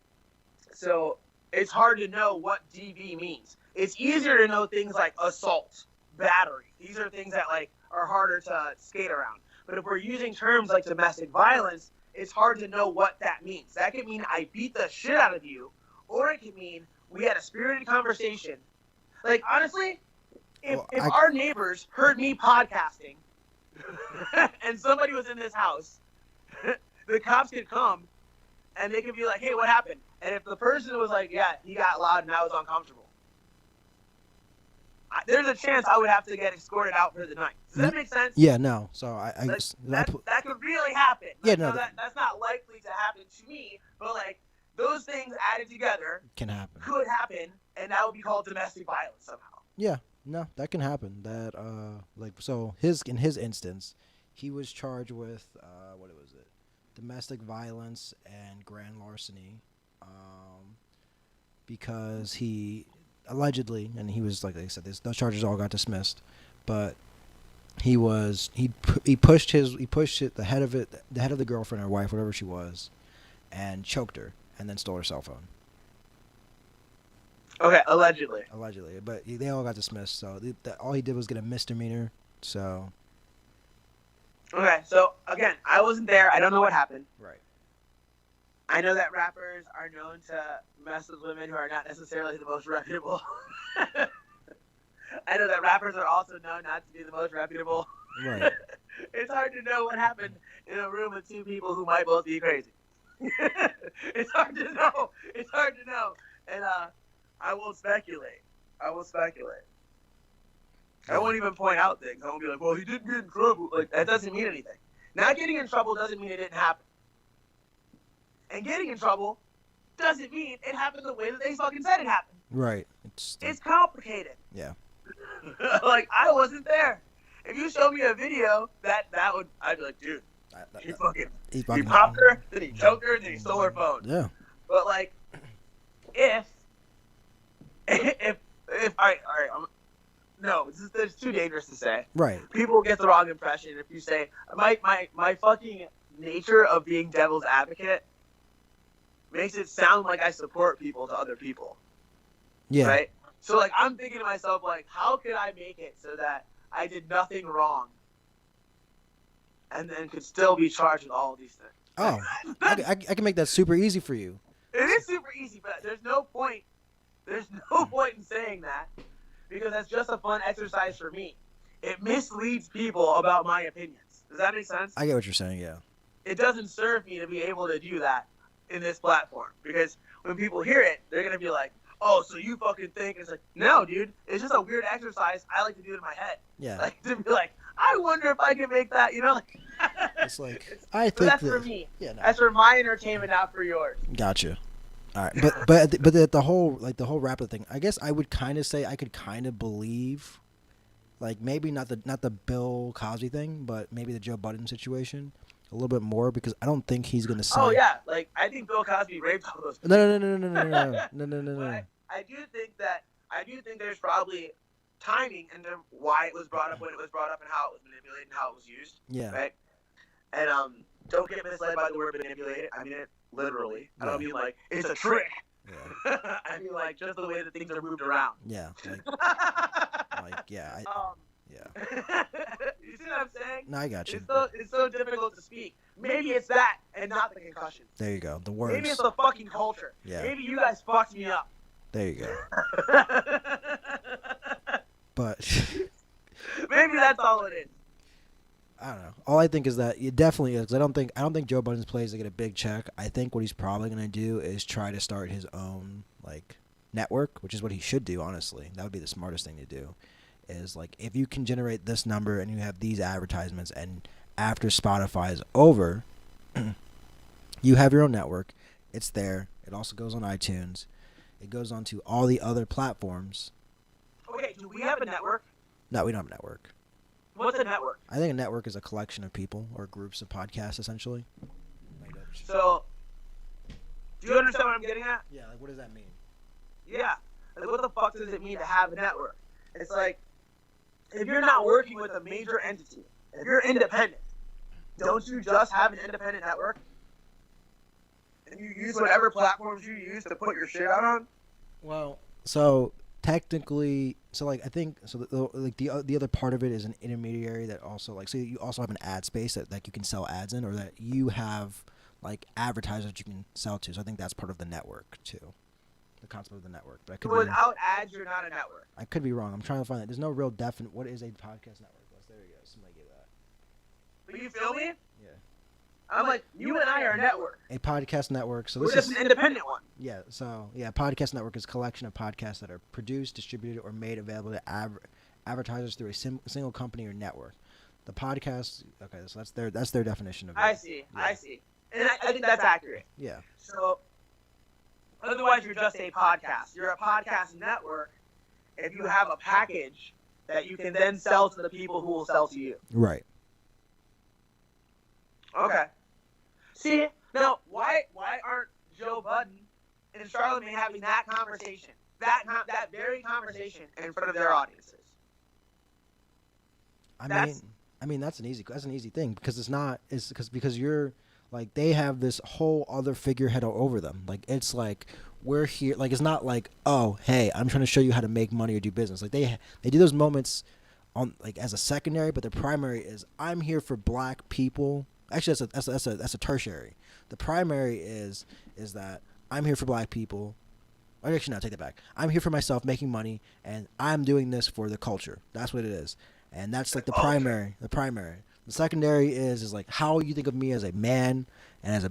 So it's hard to know what DV means. It's easier to know things like assault, battery. These are things that like are harder to skate around. But if we're using terms like domestic violence, it's hard to know what that means. That could mean I beat the shit out of you, or it could mean we had a spirited conversation. Like, honestly, if our neighbors heard me podcasting and somebody was in this house, the cops could come and they could be like, hey, what happened? And if the person was like, yeah, he got loud and I was uncomfortable, there's a chance I would have to get escorted out for the night. Does that make sense? Yeah, no. So that could really happen. Yeah, no. That's not likely to happen to me, but like those things added together can happen. Could happen, and that would be called domestic violence somehow. Yeah, no, that can happen. That so in his instance, he was charged with what was it? Domestic violence and grand larceny, because he allegedly, and he was like I said, those charges all got dismissed, but he pushed the head of the girlfriend or wife, whatever she was, and choked her, and then stole her cell phone. Okay, allegedly, but they all got dismissed. So all he did was get a misdemeanor. So. Okay, so again, I wasn't there. I don't know what happened. Right. I know that rappers are known to mess with women who are not necessarily the most reputable. I know that rappers are also known not to be the most reputable. Right. It's hard to know what happened in a room with two people who might both be crazy. It's hard to know. And I won't speculate. I won't even point out things. I won't be like, well, he didn't get in trouble. Like, that doesn't mean anything. Not getting in trouble doesn't mean it didn't happen. And getting in trouble doesn't mean it happened the way that they fucking said it happened. Right. It's complicated. Yeah. Like, I wasn't there. If you show me a video, I'd be like, dude, he popped her, then he choked her, then he stole her phone. Yeah. But like, if all right, no, it's too dangerous to say. Right. People get the wrong impression if you say my fucking nature of being devil's advocate makes it sound like I support people to other people. Yeah. Right? So like I'm thinking to myself like, how could I make it so that I did nothing wrong and then could still be charged with all of these things? Oh, I can make that super easy for you. It is super easy, but there's no point in saying that because that's just a fun exercise for me. It misleads people about my opinions. Does that make sense? I get what you're saying, yeah. It doesn't serve me to be able to do that in this platform because when people hear it, they're going to be like, oh, so you fucking think. It's like, no, dude. It's just a weird exercise I like to do in my head. Yeah. Like, to be like, I wonder if I can make that, you know? Like, it's like, I think that's for me. Yeah, no. That's for my entertainment, not for yours. Gotcha. All right, but the whole rapper thing, I guess I would kind of say I could kind of believe, like maybe not the Bill Cosby thing, but maybe the Joe Budden situation a little bit more because I don't think he's gonna say. Oh yeah, like I think Bill Cosby raped all those people. No. I do think there's probably timing into why it was brought up when it was brought up and how it was manipulated and how it was used. Yeah. Right. And don't get misled by the word manipulated. I mean it literally. I don't mean like it's a trick. Yeah. I mean like just the way that things are moved around. Yeah. Yeah. Yeah. You see what I'm saying? No, I got you. It's so difficult to speak. Maybe it's that and not the concussion. There you go. The words. Maybe it's the fucking culture. Yeah. Maybe you guys fucked me up. There you go. But maybe that's all it is. I don't know. All I think is that it definitely is. 'Cause I don't think Joe Budden's plays to get a big check. I think what he's probably gonna do is try to start his own like network, which is what he should do. Honestly, that would be the smartest thing to do. Is like if you can generate this number and you have these advertisements, and after Spotify is over, you have your own network. It's there. It also goes on iTunes. It goes on to all the other platforms. Okay, do we have a network? No, we don't have a network. What's a network? I think a network is a collection of people or groups of podcasts, essentially. So, do you understand what I'm getting at? Yeah, like what does that mean? Yeah. Like, what the fuck does it mean to have a network? It's like, if you're not working with a major entity, if you're independent, don't you just have an independent network? and you use whatever platforms you use to put your shit out on. Well, so technically, so like I think so. The other part of it is an intermediary that also like so you also have an ad space that like you can sell ads in, or that you have like advertisers that you can sell to. So I think that's part of the network too, the concept of the network. But Without ads, you're not a network. I could be wrong. I'm trying to find that. There's no real definite. What is a podcast network? There we go. Somebody gave that. But you feel me? Yeah. I'm like, you and I are a network. A podcast network. So We're this just is an independent one. yeah. So yeah, podcast network is a collection of podcasts that are produced, distributed, or made available to advertisers through a single company or network. The podcast. Okay, so that's their definition of it. I see. Yeah. I see. And I think that's accurate. Yeah. So otherwise, you're just a podcast. You're a podcast network if you have a package that you can then sell to the people who will sell to you. Right. Okay. See, now, why aren't Joe Budden and Charlamagne having that conversation, that very conversation in front of their audiences? I mean that's an easy thing because because you're like they have this whole other figurehead over them. Like it's like we're here. Like it's not like, oh hey, I'm trying to show you how to make money or do business. Like they do those moments on like as a secondary, but the primary is I'm here for black people. Actually, that's a tertiary. The primary is that I'm here for black people. Or actually, no, take that back. I'm here for myself, making money, and I'm doing this for the culture. That's what it is, and that's like the primary. The primary. The secondary is like how you think of me as a man and as a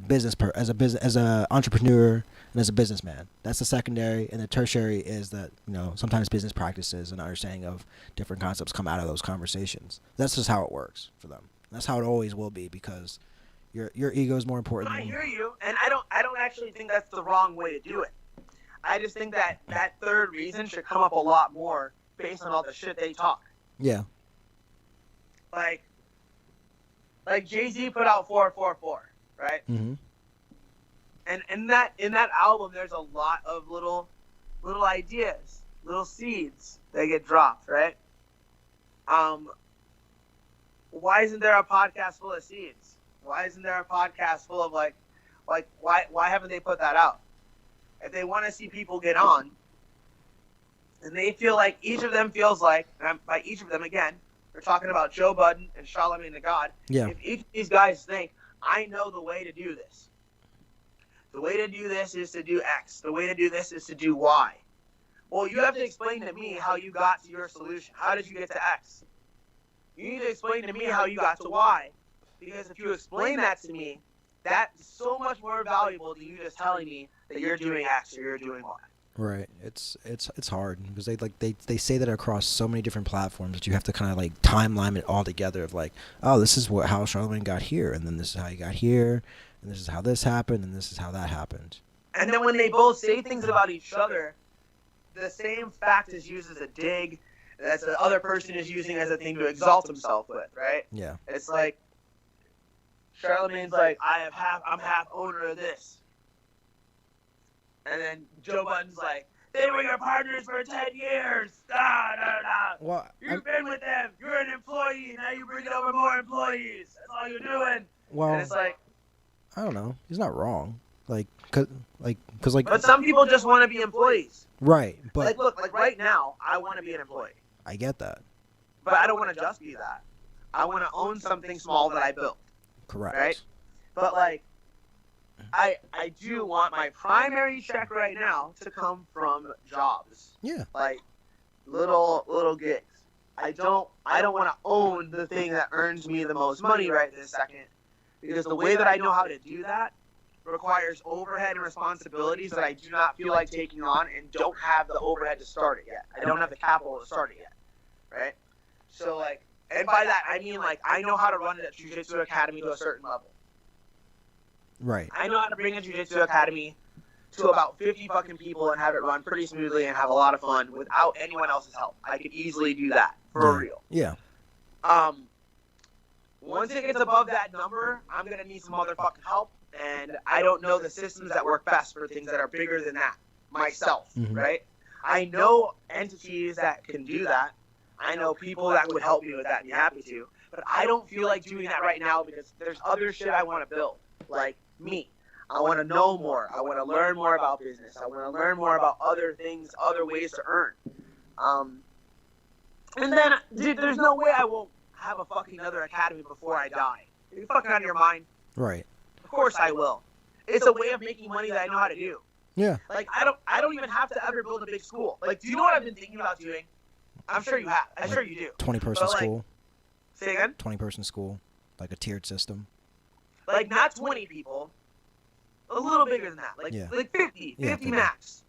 entrepreneur and as a businessman. That's the secondary, and the tertiary is that sometimes business practices and understanding of different concepts come out of those conversations. That's just how it works for them. That's how it always will be because your ego is more important. I hear you, and I don't actually think that's the wrong way to do it. I just think that third reason should come up a lot more based on all the shit they talk. Yeah. Like Jay-Z put out 444, right? Mm-hmm. And in that album, there's a lot of little ideas, little seeds that get dropped, right? Why isn't there a podcast full of seeds? Why isn't there a podcast full of like why haven't they put that out? If they want to see people get on, and they feel like each of them feels like, and by each of them again, we're talking about Joe Budden and Charlamagne the God. Yeah. If each of these guys think, I know the way to do this. The way to do this is to do X. The way to do this is to do Y. Well, you have to explain to me how you got to your solution. How did you get to X? You need to explain to me how you got to Y. Because if you explain that to me, that's so much more valuable than you just telling me that you're doing X or you're doing Y. Right. It's hard because they say that across so many different platforms that you have to kind of like timeline it all together of like, oh, this is how Charlamagne got here, and then this is how he got here, and this is how this happened, and this is how that happened. And then when they both say things about each other, the same fact is used as a dig that the other person is using as a thing to exalt himself with, right? Yeah. It's like Charlamagne's like, I'm half owner of this. And then Joe Budden's like, they were your partners for 10 years. Da, da, da. Well, You've been with them. You're an employee. Now you're bringing over more employees. That's all you're doing. Well, and it's like, I don't know. He's not wrong. Cause but some people just want to be employees. Right. But like, look, like right now, I want to be an employee. I get that. But I don't want to just be that. I want to own something small that I built. Correct. Right? But like, I do want my primary check right now to come from jobs. Yeah. Like little gigs. I don't want to own the thing that earns me the most money right this second, because the way that I know how to do that requires overhead and responsibilities that I do not feel like taking on and don't have the overhead to start it yet. I don't have the capital to start it yet. Right? So like, and by that I mean like I know how to run a jiu-jitsu academy to a certain level. Right. I know how to bring a jiu-jitsu academy to about 50 fucking people and have it run pretty smoothly and have a lot of fun without anyone else's help. I could easily do that for real. Yeah. Once it gets above that number, I'm gonna need some motherfucking help, and I don't know the systems that work best for things that are bigger than that myself, right? I know entities that can do that. I know people that would help me with that and be happy to, but I don't feel like doing that right now because there's other shit I want to build. Like me, I want to know more. I want to learn more about business. I want to learn more about other things, other ways to earn. And then, dude, there's no way I won't have a fucking other academy before I die. Are you fucking out of your mind? Right. Of course I will. It's a way of making money that I know how to do. Yeah. Like, I don't even have to ever build a big school. Like, do you know what I've been thinking about doing? I'm sure you have. I'm sure you do. 20-person But, like, school. Say again? 20-person school, like a tiered system. Like, not 20 people. A little bigger than that. Like, Yeah. like 50. Yeah, 50 50. max.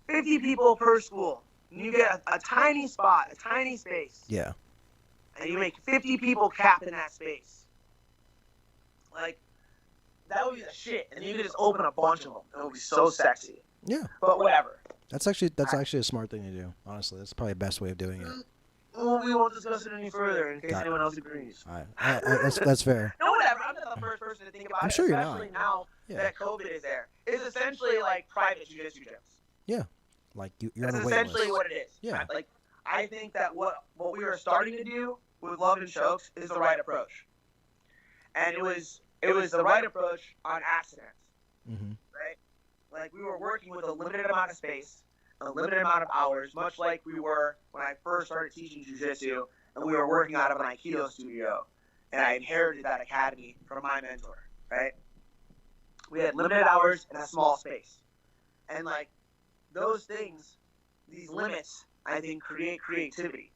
50 people per school. And you get a tiny spot, a tiny space. Yeah. And you make 50 people cap in that space. Like, that would be the shit. And you could just open a bunch of them. It would be so sexy. Yeah. But whatever. That's actually a smart thing to do. Honestly, that's probably the best way of doing it. Well, we won't discuss it any further in case Got it. anyone else agrees. All right. That's fair. No, whatever. I'm not the first person to think about I'm it, sure you're especially not. now Yeah. that COVID is there. It's essentially like private jiu-jitsu gyms. Like you're on That's a wait essentially list. what it is. Yeah. Like, I think that what we are starting to do with Love and Chokes is the right approach. And it was the right approach on accident, Mm-hmm. right? Like, we were working with a limited amount of space, a limited amount of hours, much like we were when I first started teaching jiu-jitsu, and we were working out of an Aikido studio, and I inherited that academy from my mentor, right? We had limited hours and a small space. And, like, those things, these limits, I think, create creativity,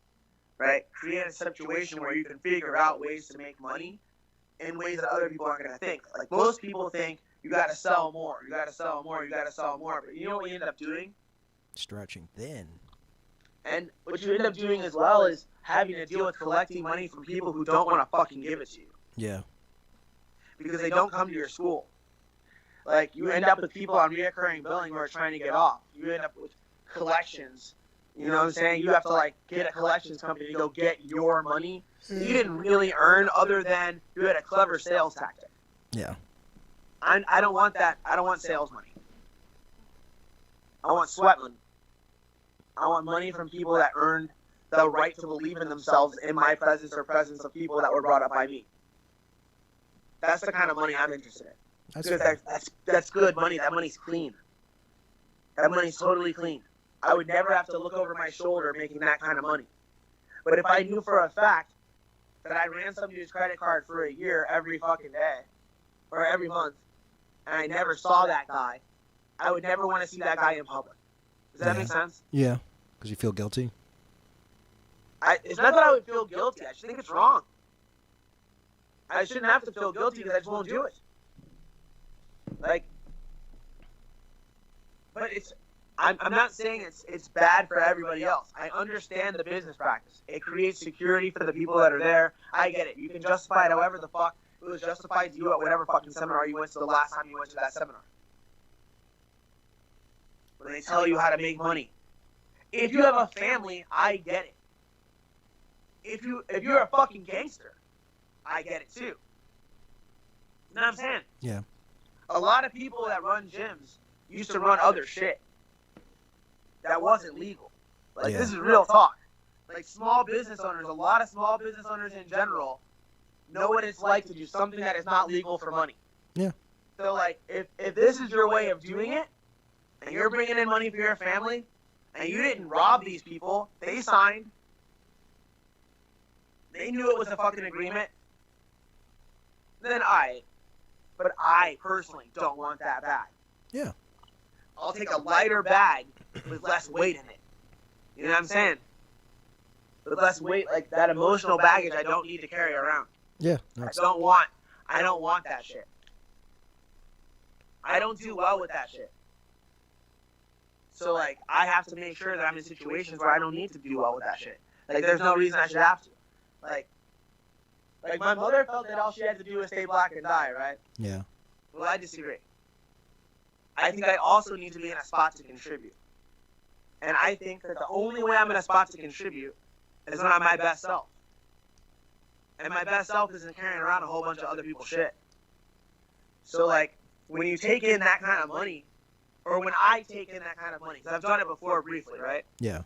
right? Create a situation where you can figure out ways to make money in ways that other people aren't going to think. Like, most people think you got to sell more, you got to sell more, you got to sell more. But you know what we end up doing? Stretching thin. And what you end up doing as well is having to deal with collecting money from people who don't want to fucking give it to you Yeah. because they don't come to your school. Like, you end up with people on reoccurring billing who are trying to get off. You end up with collections. You know what I'm saying? You have to, like, get a collections company to go get your money. You didn't really earn other than you had a clever sales tactic. Yeah. I don't want that. I don't want sales money. I want sweat money. I want money from people that earned the right to believe in themselves in my presence or presence of people that were brought up by me. That's the kind of money I'm interested in. That's Because fair. that's good money. That money's clean. That money's totally clean. I would never have to look over my shoulder making that kind of money. But if I knew for a fact that I ran somebody's credit card for a year every fucking day or every month, and I never saw that guy, I would never want to see that guy in public. Does that Yeah. make sense? Yeah. Because you feel guilty. It's not that I would feel guilty. I just think it's wrong. I shouldn't have to feel guilty because I just won't do it. Like, but I'm not saying it's bad for everybody else. I understand the business practice. It creates security for the people that are there. I get it. You can justify it however the fuck it was justified to you at whatever fucking seminar you went to the last time you went to that seminar. When they tell you how to make money. If you have a family, I get it. If you're a fucking gangster, I get it too. You know what I'm saying? Yeah. A lot of people that run gyms used to run other shit that wasn't legal. Like, Yeah. this is real talk. Like, small business owners, a lot of small business owners in general know what it's like to do something that is not legal for money. Yeah. So, like, if this is your way of doing it, and you're bringing in money for your family, and you didn't rob these people, they signed, they knew it was a fucking agreement, then but I personally don't want that bag. Yeah. I'll take a lighter bag with less weight in it. You know what I'm saying? With less weight, like that emotional baggage I don't need to carry around. Yeah. No, I it's- don't want that shit. I don't do well with that shit. So, like, I have to make sure that I'm in situations where I don't need to do well with that shit. Like, there's no reason I should have to. Like my mother felt that all she had to do was stay black and die, right? Yeah. Well, I disagree. I think I also need to be in a spot to contribute. And I think that the only way I'm in a spot to contribute is when I'm my best self. And my best self isn't carrying around a whole bunch of other people's shit. So, like, when you take in that kind of money, or when I take in that kind of money, because I've done it before briefly, right? Yeah.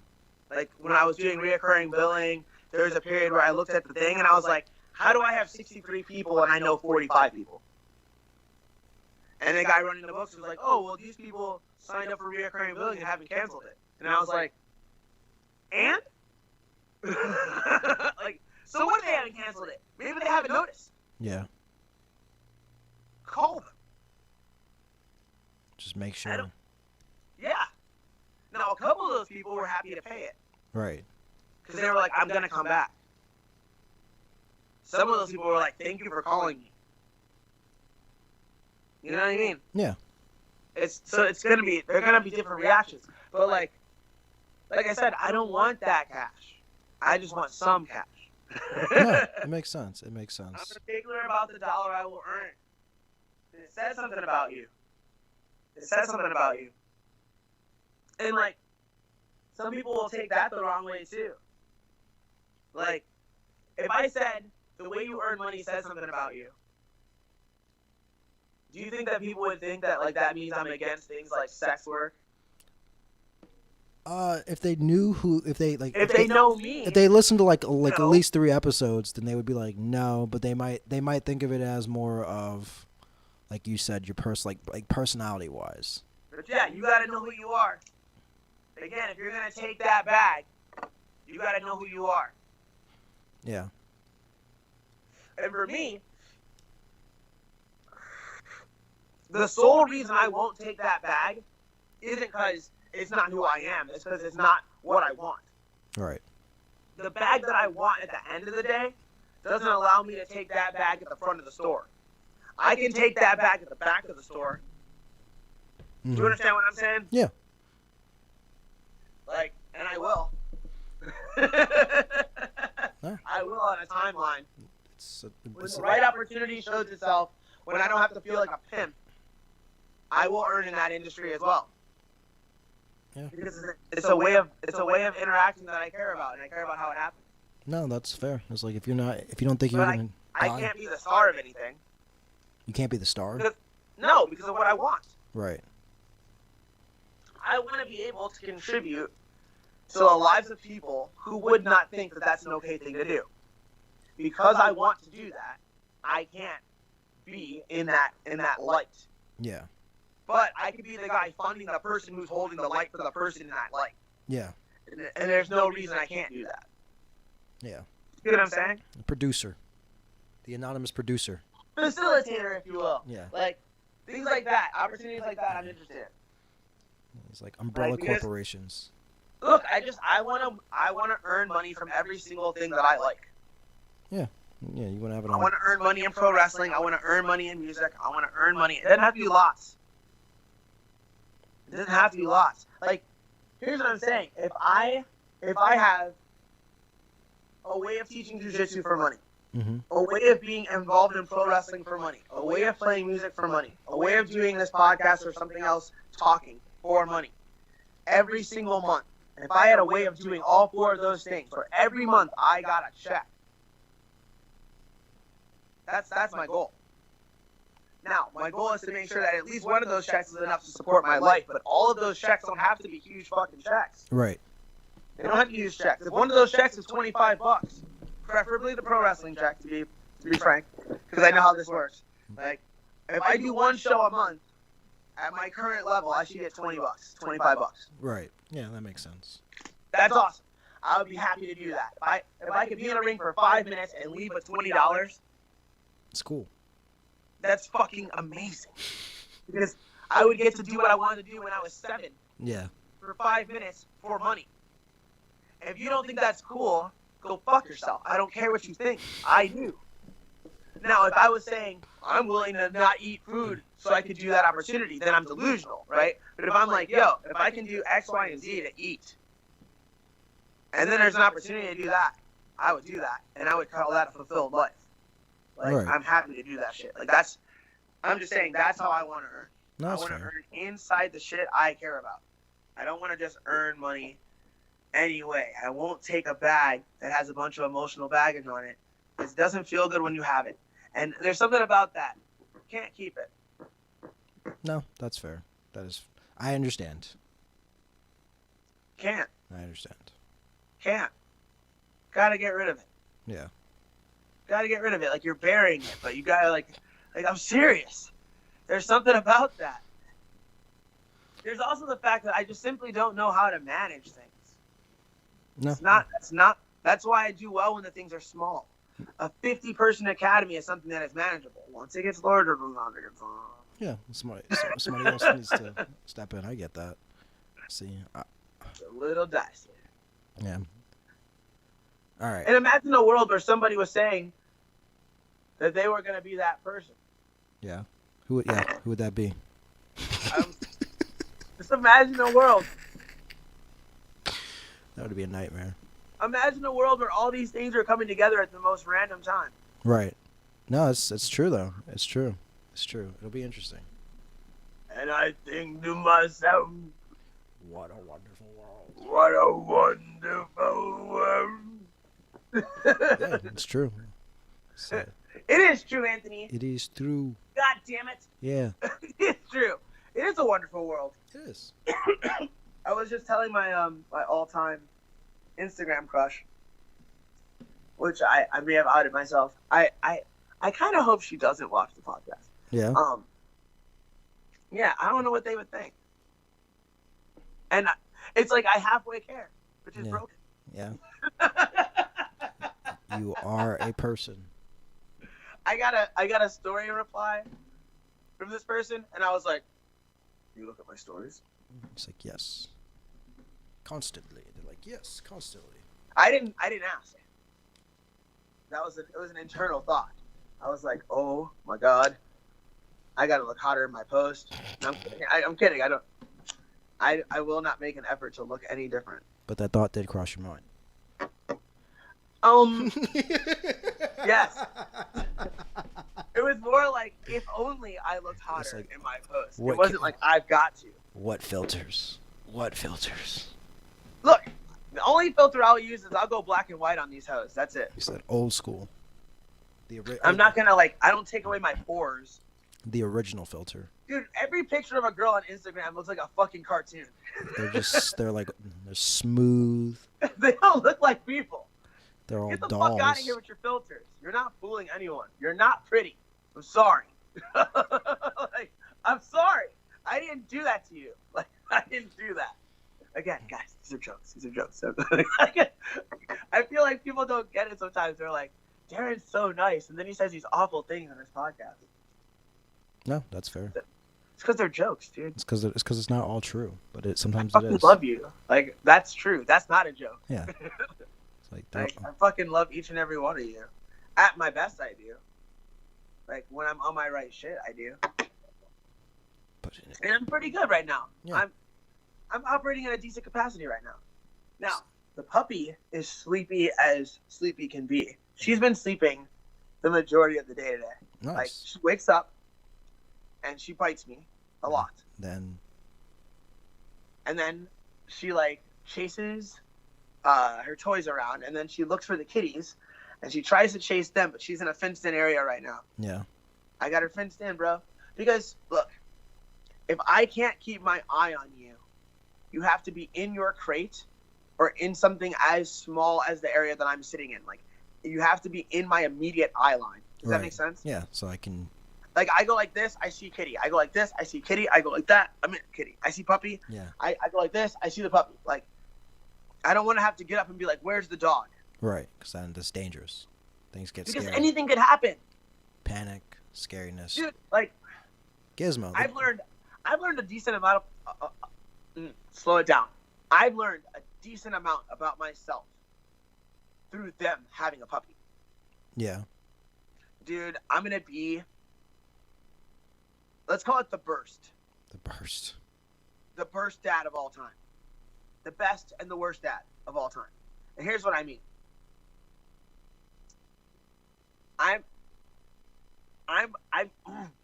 Like, when I was doing reoccurring billing, there was a period where I looked at the thing and I was like, how do I have 63 people and I know 45 people? And the guy running the books was like, oh, well, these people signed up for reoccurring billing and haven't canceled it. And I was like, and? Like, so what if they haven't canceled it? Maybe they haven't noticed. Yeah. Call them. Just make sure. Yeah. Now, a couple of those people were happy to pay it. Right. Because they were like, I'm going to come back. Some of those people were like, thank you for calling me. You know what I mean? Yeah. They're gonna be different reactions. But like I said, I don't want that cash. I just want some cash. No, it makes sense. It makes I'm sense. particular about the dollar I will earn. It says something about you. It says something about you. And like, some people will take that the wrong way too. Like, if I said the way you earn money says something about you, do you think that people would think that like that means I'm against things like sex work? If they knew who, if they know me, if they listened to like you at know, least 3 episodes, then they would be like, no. But they might think of it as more of, like you said, your like personality wise. But yeah, you gotta know who you are. Again, if you're gonna take that bag, you gotta know who you are. Yeah. And for me, the sole reason I won't take that bag isn't because it's not who I am. It's because it's not what I want. Right. The bag that I want at the end of the day doesn't allow me to take that bag at the front of the store. I can take that bag at the back of the store. Mm-hmm. Do you understand what I'm saying? Yeah. Like, and I will. Yeah. I will on a timeline. When It's the right opportunity shows itself, when I don't have to feel like a pimp, I will earn in that industry as well. Yeah. Because it's a way of interacting that I care about, and I care about how it happens. No, that's fair. It's like if you don't think you're But gonna I die, can't be the star of anything. you can't be the star. Because of what I want. Right. I want to be able to contribute to the lives of people who would not think that that's an okay thing to do. Because I want to do that, I can't be in that light. Yeah. But I could be the guy funding the person who's holding the light for the person in that light. Yeah. And there's no reason I can't do that. Yeah. You know what I'm saying? The producer. The anonymous producer. Facilitator, if you will. Yeah. Like, things like that, opportunities like that, I'm interested in. It's like umbrella Right, because- corporations. Look, I want to earn money from every single thing that I like. Yeah, you want to have it I on. want to earn money in pro wrestling. I want to earn money in music. I want to earn money. It doesn't have to be lots. It doesn't have to be lots. Like, here's what I'm saying. If I have a way of teaching jiu-jitsu for money, Mm-hmm. a way of being involved in pro wrestling for money, a way of playing music for money, a way of doing this podcast or something else talking for money, every single month, if I had a way of doing all 4 of those things, where every month I got a check, that's my goal. Now, my goal is to make sure that at least one of those checks is enough to support my life, but all of those checks don't have to be huge fucking checks. Right. They don't have to be huge checks. If one of those checks is $25, preferably the pro wrestling check, to be frank, because I know how this works. Like, if I do one show a month, at my current level, I should get $20, $25. Right. Yeah, that makes sense. That's awesome. I would be happy to do that. If I could be in a ring for 5 minutes and leave with $20, It's cool. that's fucking amazing. Because I would get to do what I wanted to do when I was 7 Yeah. for 5 minutes for money. If you don't think that's cool, go fuck yourself. I don't care what you think. I do. Now, if I was saying I'm willing to not eat food so I could do that opportunity, then I'm delusional, right? But if I'm like, yo, if I can do X, Y, and Z to eat, and then there's an opportunity to do that, I would do that, and I would call that a fulfilled life. Like, Right. I'm happy to do that shit. Like, I'm just saying that's how I want to earn. No, I that's want to fair. earn inside the shit I care about. I don't want to just earn money anyway. I won't take a bag that has a bunch of emotional baggage on it. It doesn't feel good when you have it. And there's something about that. You can't keep it. No, that's fair. That is. I understand. Can't. I understand. Can't. Gotta get rid of it. Yeah. Gotta get rid of it. Like, you're burying it, but you gotta, like I'm serious. There's something about that. There's also the fact that I just simply don't know how to manage things. No. That's why I do well when the things are small. A 50-person academy is something that is manageable. Once it gets larger, Yeah, somebody else needs to step in. I get that. See, it's a little dicey. yeah. All right. And imagine a world where somebody was saying that they were going to be that person. Yeah. Who would that be? Just imagine a world. That would be a nightmare. Imagine a world where all these things are coming together at the most random time. Right. No, it's true though. It's true. It's true. It'll be interesting. And I think to myself, what a wonderful world. What a wonderful world. Yeah, it's true. So, it is true, Anthony. it is true. God damn it. Yeah. It's true. It is a wonderful world. It is. I was just telling my my all-time Instagram crush, which I may have outed myself. I kind of hope she doesn't watch the podcast. Yeah. Yeah, I don't know what they would think. And it's like I halfway care, which is broken. Yeah. You are a person. I got a story reply from this person, and I was like, "You look at my stories?" It's like, yes. Constantly. They're like, yes, constantly. I didn't ask. It was an internal thought. I was like, "Oh my god, I gotta look hotter in my post." No, I'm kidding. I will not make an effort to look any different. But that thought did cross your mind. Yes. It was more like, if only I looked hotter like, in my post. what It wasn't like I've got to. What filters? What filters? Look, the only filter I'll use is I'll go black and white on these hoes. That's it. You said old school. I'm not gonna I don't take away my pores. The original filter. Dude, every picture of a girl on Instagram looks like a fucking cartoon. They're smooth. They don't look like people. They're all Get the dolls. fuck out of here with your filters. You're not fooling anyone. You're not pretty. I'm sorry. I'm sorry. I didn't do that to you. I didn't do that. Again, guys, these are jokes. These are jokes. I feel like people don't get it sometimes. They're like, Darren's so nice, and then he says these awful things on his podcast. No, that's fair. It's because they're jokes, dude. It's because it's not all true, but sometimes I it fucking is. love you. That's true. That's not a joke. Yeah. It's like I fucking love each and every one of you. At my best, I do. When I'm on my right shit, I do. And I'm pretty good right now. Yeah. I'm operating at a decent capacity right now. Now, the puppy is sleepy as sleepy can be. She's been sleeping the majority of the day today. Nice. She wakes up and she bites me a lot. And then she chases her toys around, and then she looks for the kitties and she tries to chase them, but she's in a fenced in area right now. Yeah. I got her fenced in, bro. Because look, if I can't keep my eye on you, you have to be in your crate or in something as small as the area that I'm sitting in. You have to be in my immediate eye line. Does that make sense? Yeah, so I can... I go like this, I see kitty. I go like this, I see kitty. I go like that, I'm in kitty. I see puppy. Yeah. I go like this, I see the puppy. I don't want to have to get up and be like, where's the dog? Right, because then that's dangerous. Things get Because scary. anything could happen. Panic, scariness. Dude, Gizmo. I've learned a decent amount of... slow it down. I've learned a decent amount about myself through them having a puppy. Yeah. Dude, I'm going to be... Let's call it the burst. The burst. The burst dad of all time. The best and the worst dad of all time. And here's what I mean. I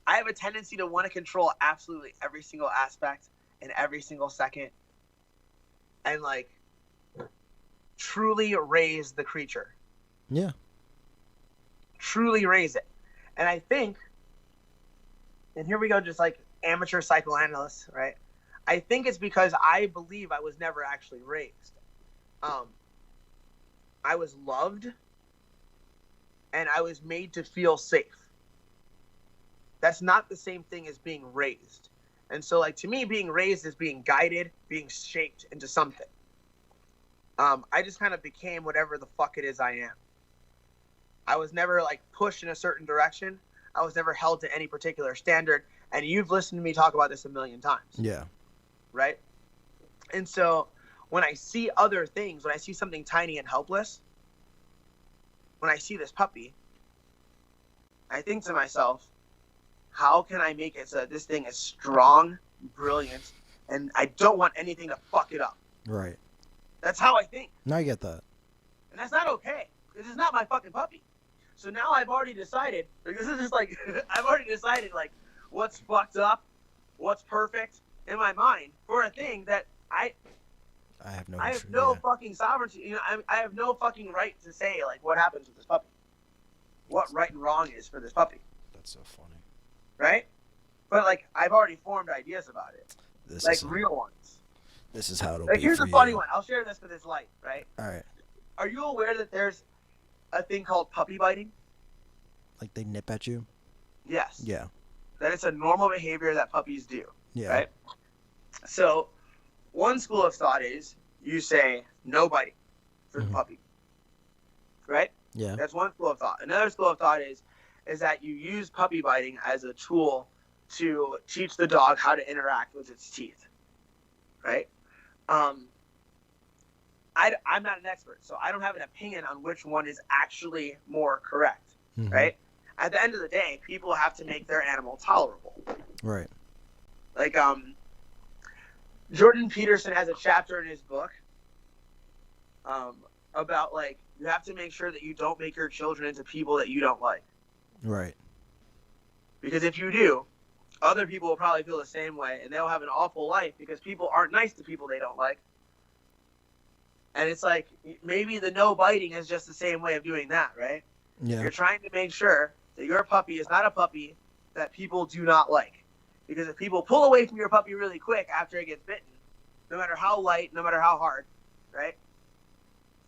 have a tendency to want to control absolutely every single aspect and every single second, and truly raise the creature. Yeah. Truly raise it. And I think, and here we go, just amateur psychoanalysts, right? I think it's because I believe I was never actually raised. I was loved, and I was made to feel safe. That's not the same thing as being raised. And so, like, to me, being raised is being guided, being shaped into something. I just kind of became whatever the fuck it is I am. I was never, like, pushed in a certain direction. I was never held to any particular standard. And you've listened to me talk about this a million times. Yeah. Right? And so when I see other things, when I see something tiny and helpless, when I see this puppy, I think to myself, how can I make it so that this thing is strong, brilliant, and I don't want anything to fuck it up? Right. That's how I think. No, I get that. And that's not okay. This is not my fucking puppy. So now I've already decided, because this is like, I've already decided, like, what's fucked up, what's perfect in my mind for a thing that I have no fucking sovereignty. You know, I have no fucking right to say, like, what happens with this puppy. What right and wrong is for this puppy. That's so funny. Right? But, like, I've already formed ideas about it. Real ones. This is how it'll like, be here's for a funny you. one. I'll share this with his light, right? All right. Are you aware that there's a thing called puppy biting? Like they nip at you? Yes. Yeah. That it's a normal behavior that puppies do. Yeah. Right? So, one school of thought is you say no biting for the puppy. Right? Yeah. That's one school of thought. Another school of thought is that you use puppy biting as a tool to teach the dog how to interact with its teeth. Right? I'm not an expert, so I don't have an opinion on which one is actually more correct. Right? At the end of the day, people have to make their animal tolerable. Right. Like, Jordan Peterson has a chapter in his book about, like, you have to make sure that you don't make your children into people that you don't like. Right. Because if you do, other people will probably feel the same way, and they'll have an awful life because people aren't nice to people they don't like. And it's like, maybe the no biting is just the same way of doing that, right? Yeah. You're trying to make sure that your puppy is not a puppy that people do not like. Because if people pull away from your puppy really quick after it gets bitten, no matter how light, no matter how hard, right?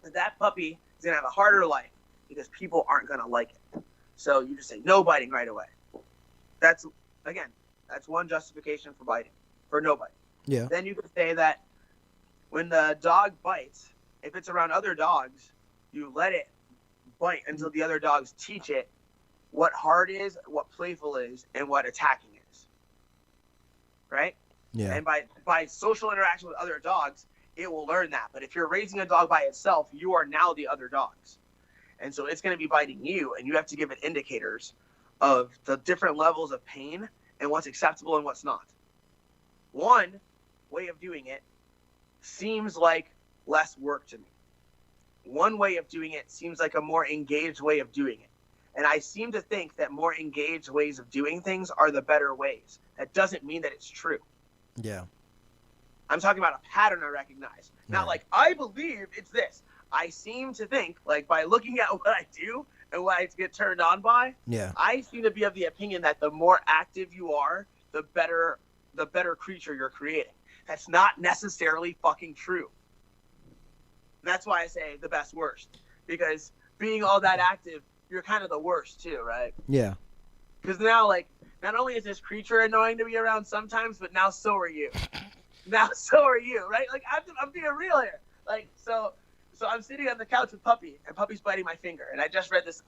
That puppy is going to have a harder life because people aren't going to like it. So you just say no biting right away. That's one justification for biting, for no biting. Yeah. Then you could say that when the dog bites, if it's around other dogs, you let it bite until the other dogs teach it what hard is, what playful is, and what attacking is. Right? Yeah. And by social interaction with other dogs, it will learn that. But if you're raising a dog by itself, you are now the other dogs. And so it's going to be biting you, and you have to give it indicators of the different levels of pain and what's acceptable and what's not. One way of doing it seems like less work to me. One way of doing it seems like a more engaged way of doing it. And I seem to think that more engaged ways of doing things are the better ways. That doesn't mean that it's true. Yeah. I'm talking about a pattern I recognize. Not like, I believe it's this. I seem to think, like, by looking at what I do and what I get turned on by, I seem to be of the opinion that the more active you are, the better creature you're creating. That's not necessarily fucking true. That's why I say the best worst. Because being all that active, you're kind of the worst too, right? Yeah. Because now, like, not only is this creature annoying to be around sometimes, but now so are you. Now so are you, right? Like, I'm being real here. Like, so I'm sitting on the couch with Puppy, and Puppy's biting my finger. And I just read this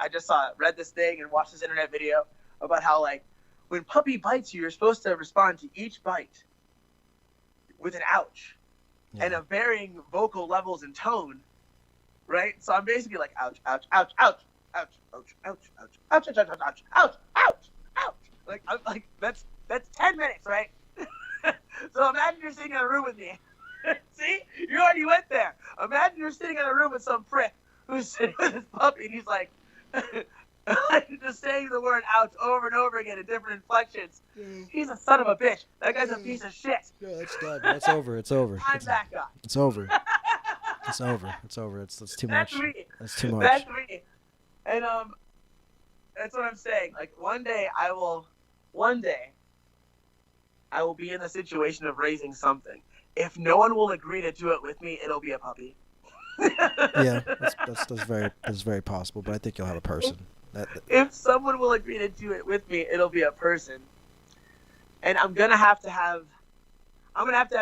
thing and watched this internet video about how, like, when Puppy bites you, you're supposed to respond to each bite with an ouch. And of varying vocal levels and tone, right? So I'm basically like, ouch, ouch, ouch, ouch, ouch, ouch, ouch, ouch, ouch, ouch, ouch, ouch, ouch, ouch, ouch. Like, I'm like, that's 10 minutes, right? So imagine you're sitting in a room with me. See? You already went there. Imagine you're sitting in a room with some prick who's sitting with his puppy, and he's like, just saying the word ouch over and over again in different inflections. He's a son of a bitch. That guy's a piece of shit. No, it's done. It's over. It's over. I'm that guy. It's over. It's over. It's over. It's too much. That's me. That's too much. That's me. And that's what I'm saying. Like, one day I will be in the situation of raising something. If no one will agree to do it with me, it'll be a puppy. Yeah, that's very possible. But I think you'll have a person. If someone will agree to do it with me, it'll be a person. And I'm gonna have to have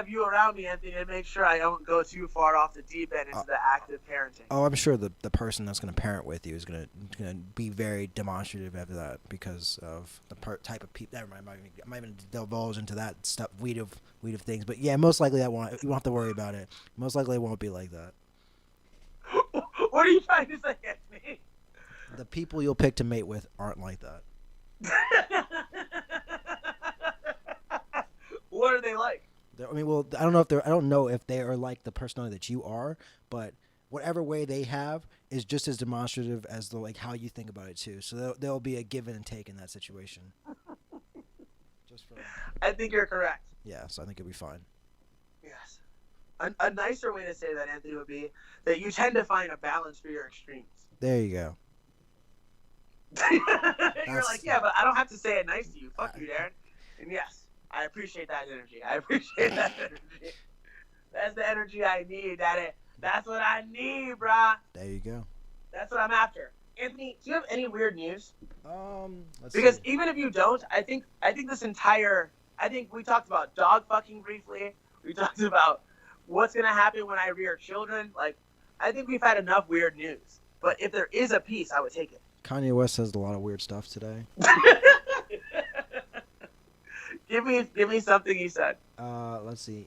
you around me, Anthony, to make sure I don't go too far off the deep end into the active parenting. Oh, I'm sure the person that's going to parent with you is going to be very demonstrative after that because of the type of people. Never mind, I'm not even divulge into that stuff, weed of things. But yeah, most likely you won't have to worry about it. Most likely it won't be like that. What are you trying to say, Anthony? The people you'll pick to mate with aren't like that. What are they like? I mean, well, I don't know if they are like the personality that you are, but whatever way they have is just as demonstrative as the how you think about it too. So there'll be a give and take in that situation. Just for. I think you're correct. Yeah, so I think it'll be fine. Yes. A nicer way to say that, Anthony, would be that you tend to find a balance for your extremes. There you go. You're like, yeah, but I don't have to say it nice to you. Fuck you, Darren. And yes, I appreciate that energy. That's the energy I need. That's what I need, brah. There you go. That's what I'm after. Anthony, do you have any weird news? Because even if you don't, I think we talked about dog fucking briefly. We talked about what's gonna happen when I rear children. I think we've had enough weird news. But if there is a piece, I would take it. Kanye West says a lot of weird stuff today. Give me something he said. Let's see.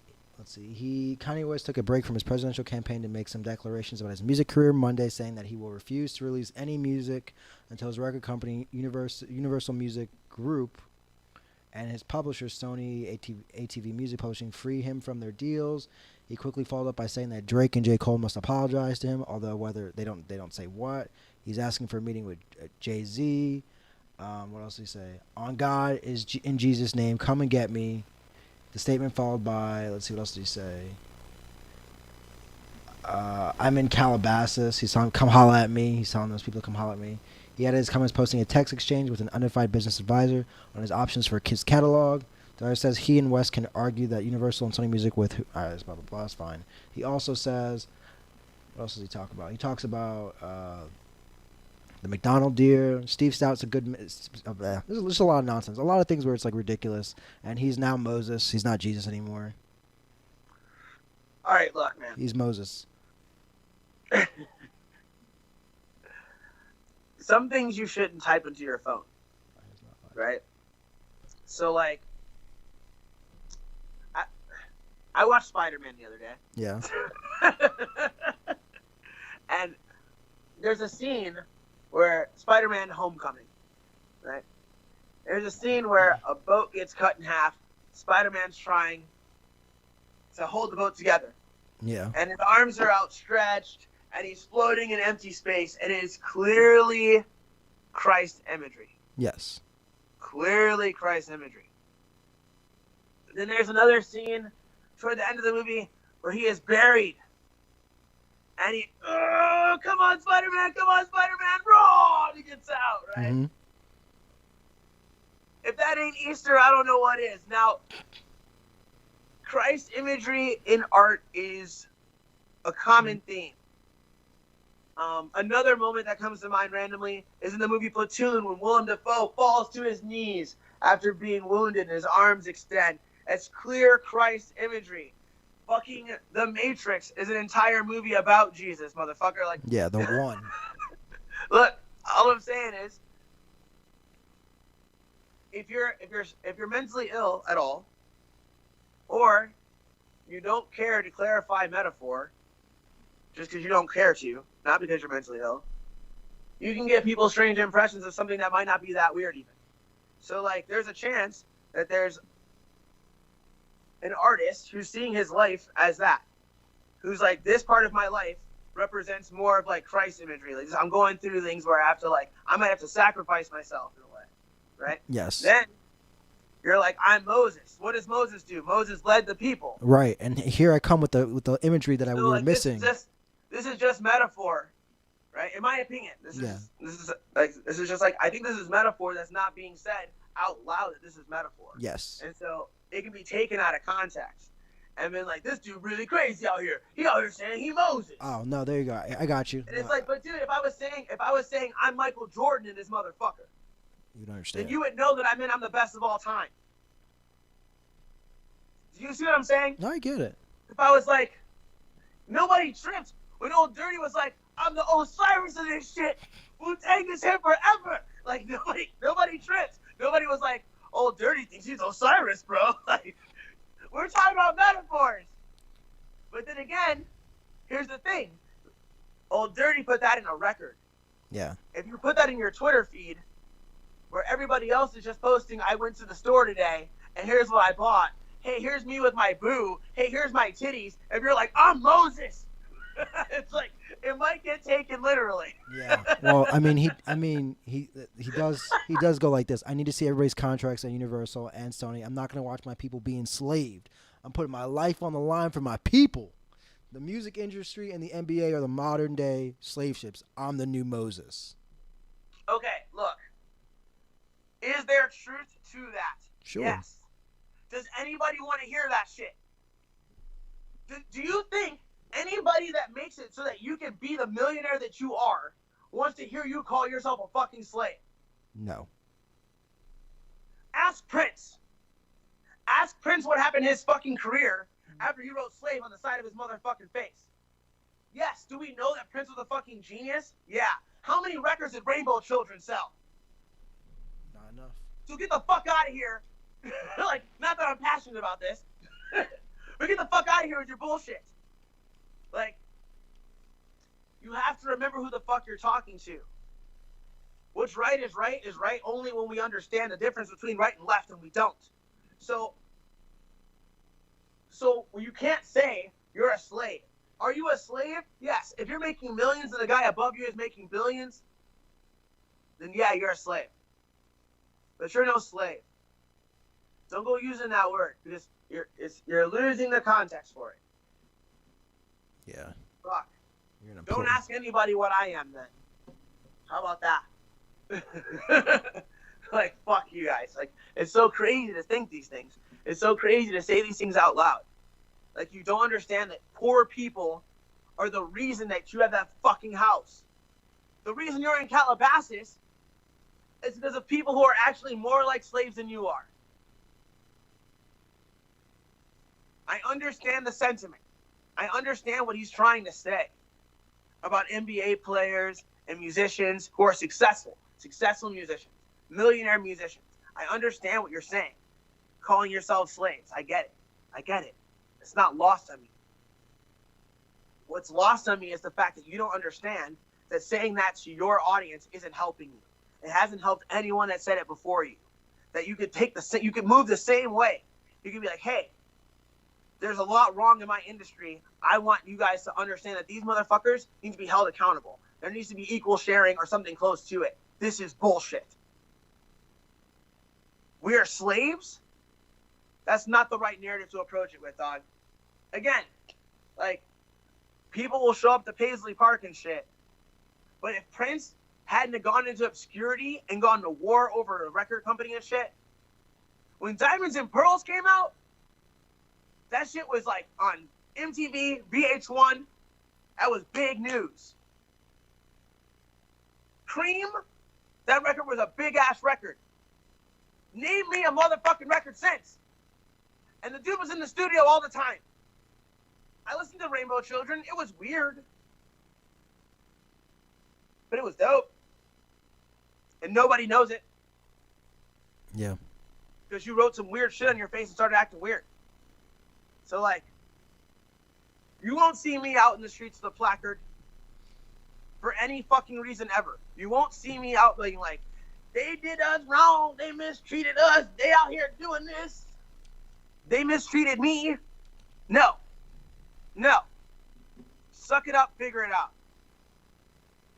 Kanye West took a break from his presidential campaign to make some declarations about his music career Monday, saying that he will refuse to release any music until his record company Universal Music Group and his publisher Sony ATV Music Publishing free him from their deals. He quickly followed up by saying that Drake and J. Cole must apologize to him, although whether they don't say what. He's asking for a meeting with Jay-Z. What else did he say? On God is in Jesus' name, come and get me. The statement followed by, let's see, what else did he say? I'm in Calabasas. He's telling, come holla at me. He's telling those people to come holla at me. He added his comments posting a text exchange with an unidentified business advisor on his options for his catalog. The artist says he and West can argue that Universal and Sony Music with blah, blah, blah, that's fine. He also says, what else does he talk about? He talks about the McDonald deer. Steve Stout's a good. There's just a lot of nonsense. A lot of things where it's ridiculous. And he's now Moses. He's not Jesus anymore. All right, look, man. He's Moses. Some things you shouldn't type into your phone, right? So I watched Spider-Man the other day. Yeah. And there's a scene where Spider-Man Homecoming, right? There's a scene where a boat gets cut in half. Spider-Man's trying to hold the boat together. Yeah. And his arms are outstretched, and he's floating in empty space, and it is clearly Christ imagery. Yes. Clearly Christ imagery. Then there's another scene toward the end of the movie where he is buried. And he, oh, come on, Spider-Man, run! He gets out, right? Mm-hmm. If that ain't Easter, I don't know what is. Now, Christ imagery in art is a common theme. Another moment that comes to mind randomly is in the movie Platoon when Willem Dafoe falls to his knees after being wounded and his arms extend. It's clear Christ imagery. Fucking The Matrix is an entire movie about Jesus, motherfucker. Yeah, the one. Look, all I'm saying is, if you're mentally ill at all, or you don't care to clarify metaphor, just because you don't care to, not because you're mentally ill, you can give people strange impressions of something that might not be that weird even. So there's a chance that there's an artist who's seeing his life as that, who's this part of my life represents more of Christ imagery. I'm going through things where I might have to sacrifice myself in a way, right? Yes. Then you're I'm Moses. What does Moses do? Moses led the people. Right, and here I come with the imagery that we were missing. This is just metaphor, right? In my opinion, this is just I think this is metaphor that's not being said out loud. That this is metaphor. Yes. And so it can be taken out of context. and been like, this dude really crazy out here. He out here saying he Moses. Oh no, there you go. I got you. And it's like, but dude, if I was saying I'm Michael Jordan in this motherfucker, you don't understand. then you would know that I'm the best of all time. Do you see what I'm saying? No, I get it. If I was like, nobody tripped when Old Dirty was like, I'm the Osiris of this shit. Wu-Tang is here forever. Like nobody tripped. Nobody was like, Old Dirty thinks he's Osiris, bro. Like, we're talking about metaphors. But then again, here's the thing. Old Dirty put that in a record. Yeah. If you put that in your Twitter feed, where everybody else is just posting, I went to the store today, and here's what I bought. Hey, here's me with my boo. Hey, here's my titties. If you're like, I'm Moses, it's like it might get taken literally. Yeah. Well, he does go like this. I need to see everybody's contracts at Universal and Sony. I'm not gonna watch my people be enslaved. I'm putting my life on the line for my people. The music industry and the NBA are the modern day slave ships. I'm the new Moses. Okay, look. Is there truth to that? Sure. Yes. Does anybody want to hear that shit? Do you think anybody that makes it so that you can be the millionaire that you are wants to hear you call yourself a fucking slave? No. Ask Prince. Ask Prince what happened in his fucking career after he wrote slave on the side of his motherfucking face. Yes, do we know that Prince was a fucking genius? Yeah. How many records did Rainbow Children sell? Not enough. So get the fuck out of here. Like, not that I'm passionate about this, but get the fuck out of here with your bullshit. Like, you have to remember who the fuck you're talking to. What's right is right only when we understand the difference between right and left, and we don't. So you can't say you're a slave. Are you a slave? Yes. If you're making millions and the guy above you is making billions, then yeah, you're a slave. But you're no slave. Don't go using that word because you're losing the context for it. Yeah. Fuck. You're Don't ask anybody what I am then. How about that? Like, fuck you guys. Like, it's so crazy to think these things. It's so crazy to say these things out loud. Like, you don't understand that poor people are the reason that you have that fucking house. The reason you're in Calabasas is because of people who are actually more like slaves than you are. I understand the sentiment. I understand what he's trying to say about NBA players and musicians who are successful musicians, millionaire musicians. I understand what you're saying. Calling yourselves slaves. I get it. It's not lost on me. What's lost on me is the fact that you don't understand that saying that to your audience isn't helping you. It hasn't helped anyone that said it before you. That you could you could move the same way. You can be like, hey, there's a lot wrong in my industry. I want you guys to understand that these motherfuckers need to be held accountable. There needs to be equal sharing or something close to it. This is bullshit. We are slaves? That's not the right narrative to approach it with, dog. Again, like, people will show up to Paisley Park and shit. But if Prince hadn't gone into obscurity and gone to war over a record company and shit, when Diamonds and Pearls came out, that shit was like on MTV, VH1. That was big news. Cream, that record was a big ass record. Name me a motherfucking record since. And the dude was in the studio all the time. I listened to Rainbow Children. It was weird. But it was dope. And nobody knows it. Yeah. Because you wrote some weird shit on your face and started acting weird. So, like, you won't see me out in the streets with a placard for any fucking reason ever. You won't see me out being like, they did us wrong. They mistreated us. They out here doing this. They mistreated me. No. Suck it up, figure it out.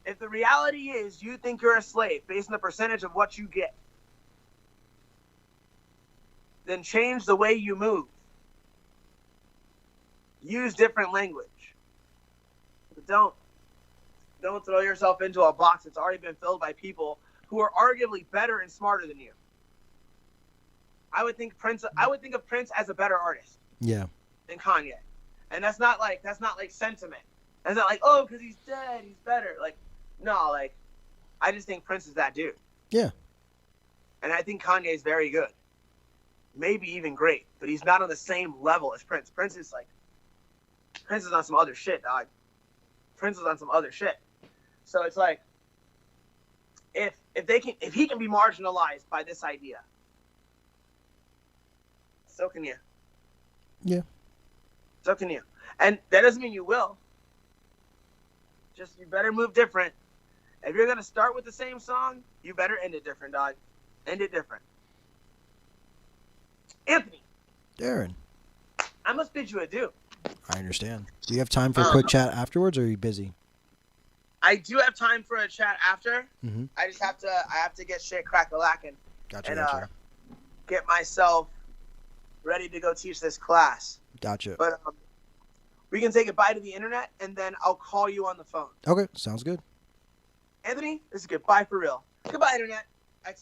If the reality is you think you're a slave based on the percentage of what you get, then change the way you move. Use different language. But don't throw yourself into a box that's already been filled by people who are arguably better and smarter than you. I would think of Prince as a better artist. Yeah. than Kanye. And that's not like sentiment. That's not like, oh, because he's dead, he's better. Like, no, like, I just think Prince is that dude. Yeah. And I think Kanye is very good. Maybe even great, but he's not on the same level as Prince. Prince is on some other shit, dog. Prince is on some other shit. So it's like, if he can be marginalized by this idea, so can you. Yeah. So can you. And that doesn't mean you will. Just, you better move different. If you're going to start with the same song, you better end it different, dog. End it different. Anthony. Darren. I must bid you adieu. I understand. Do you have time for a quick chat afterwards, or are you busy? I do have time for a chat after. Mm-hmm. I have to get shit crack-a-lackin'. Gotcha, And gotcha. get myself ready to go teach this class. Gotcha. But we can say goodbye to the internet, and then I'll call you on the phone. Okay, sounds good. Anthony, this is goodbye for real. Goodbye, internet.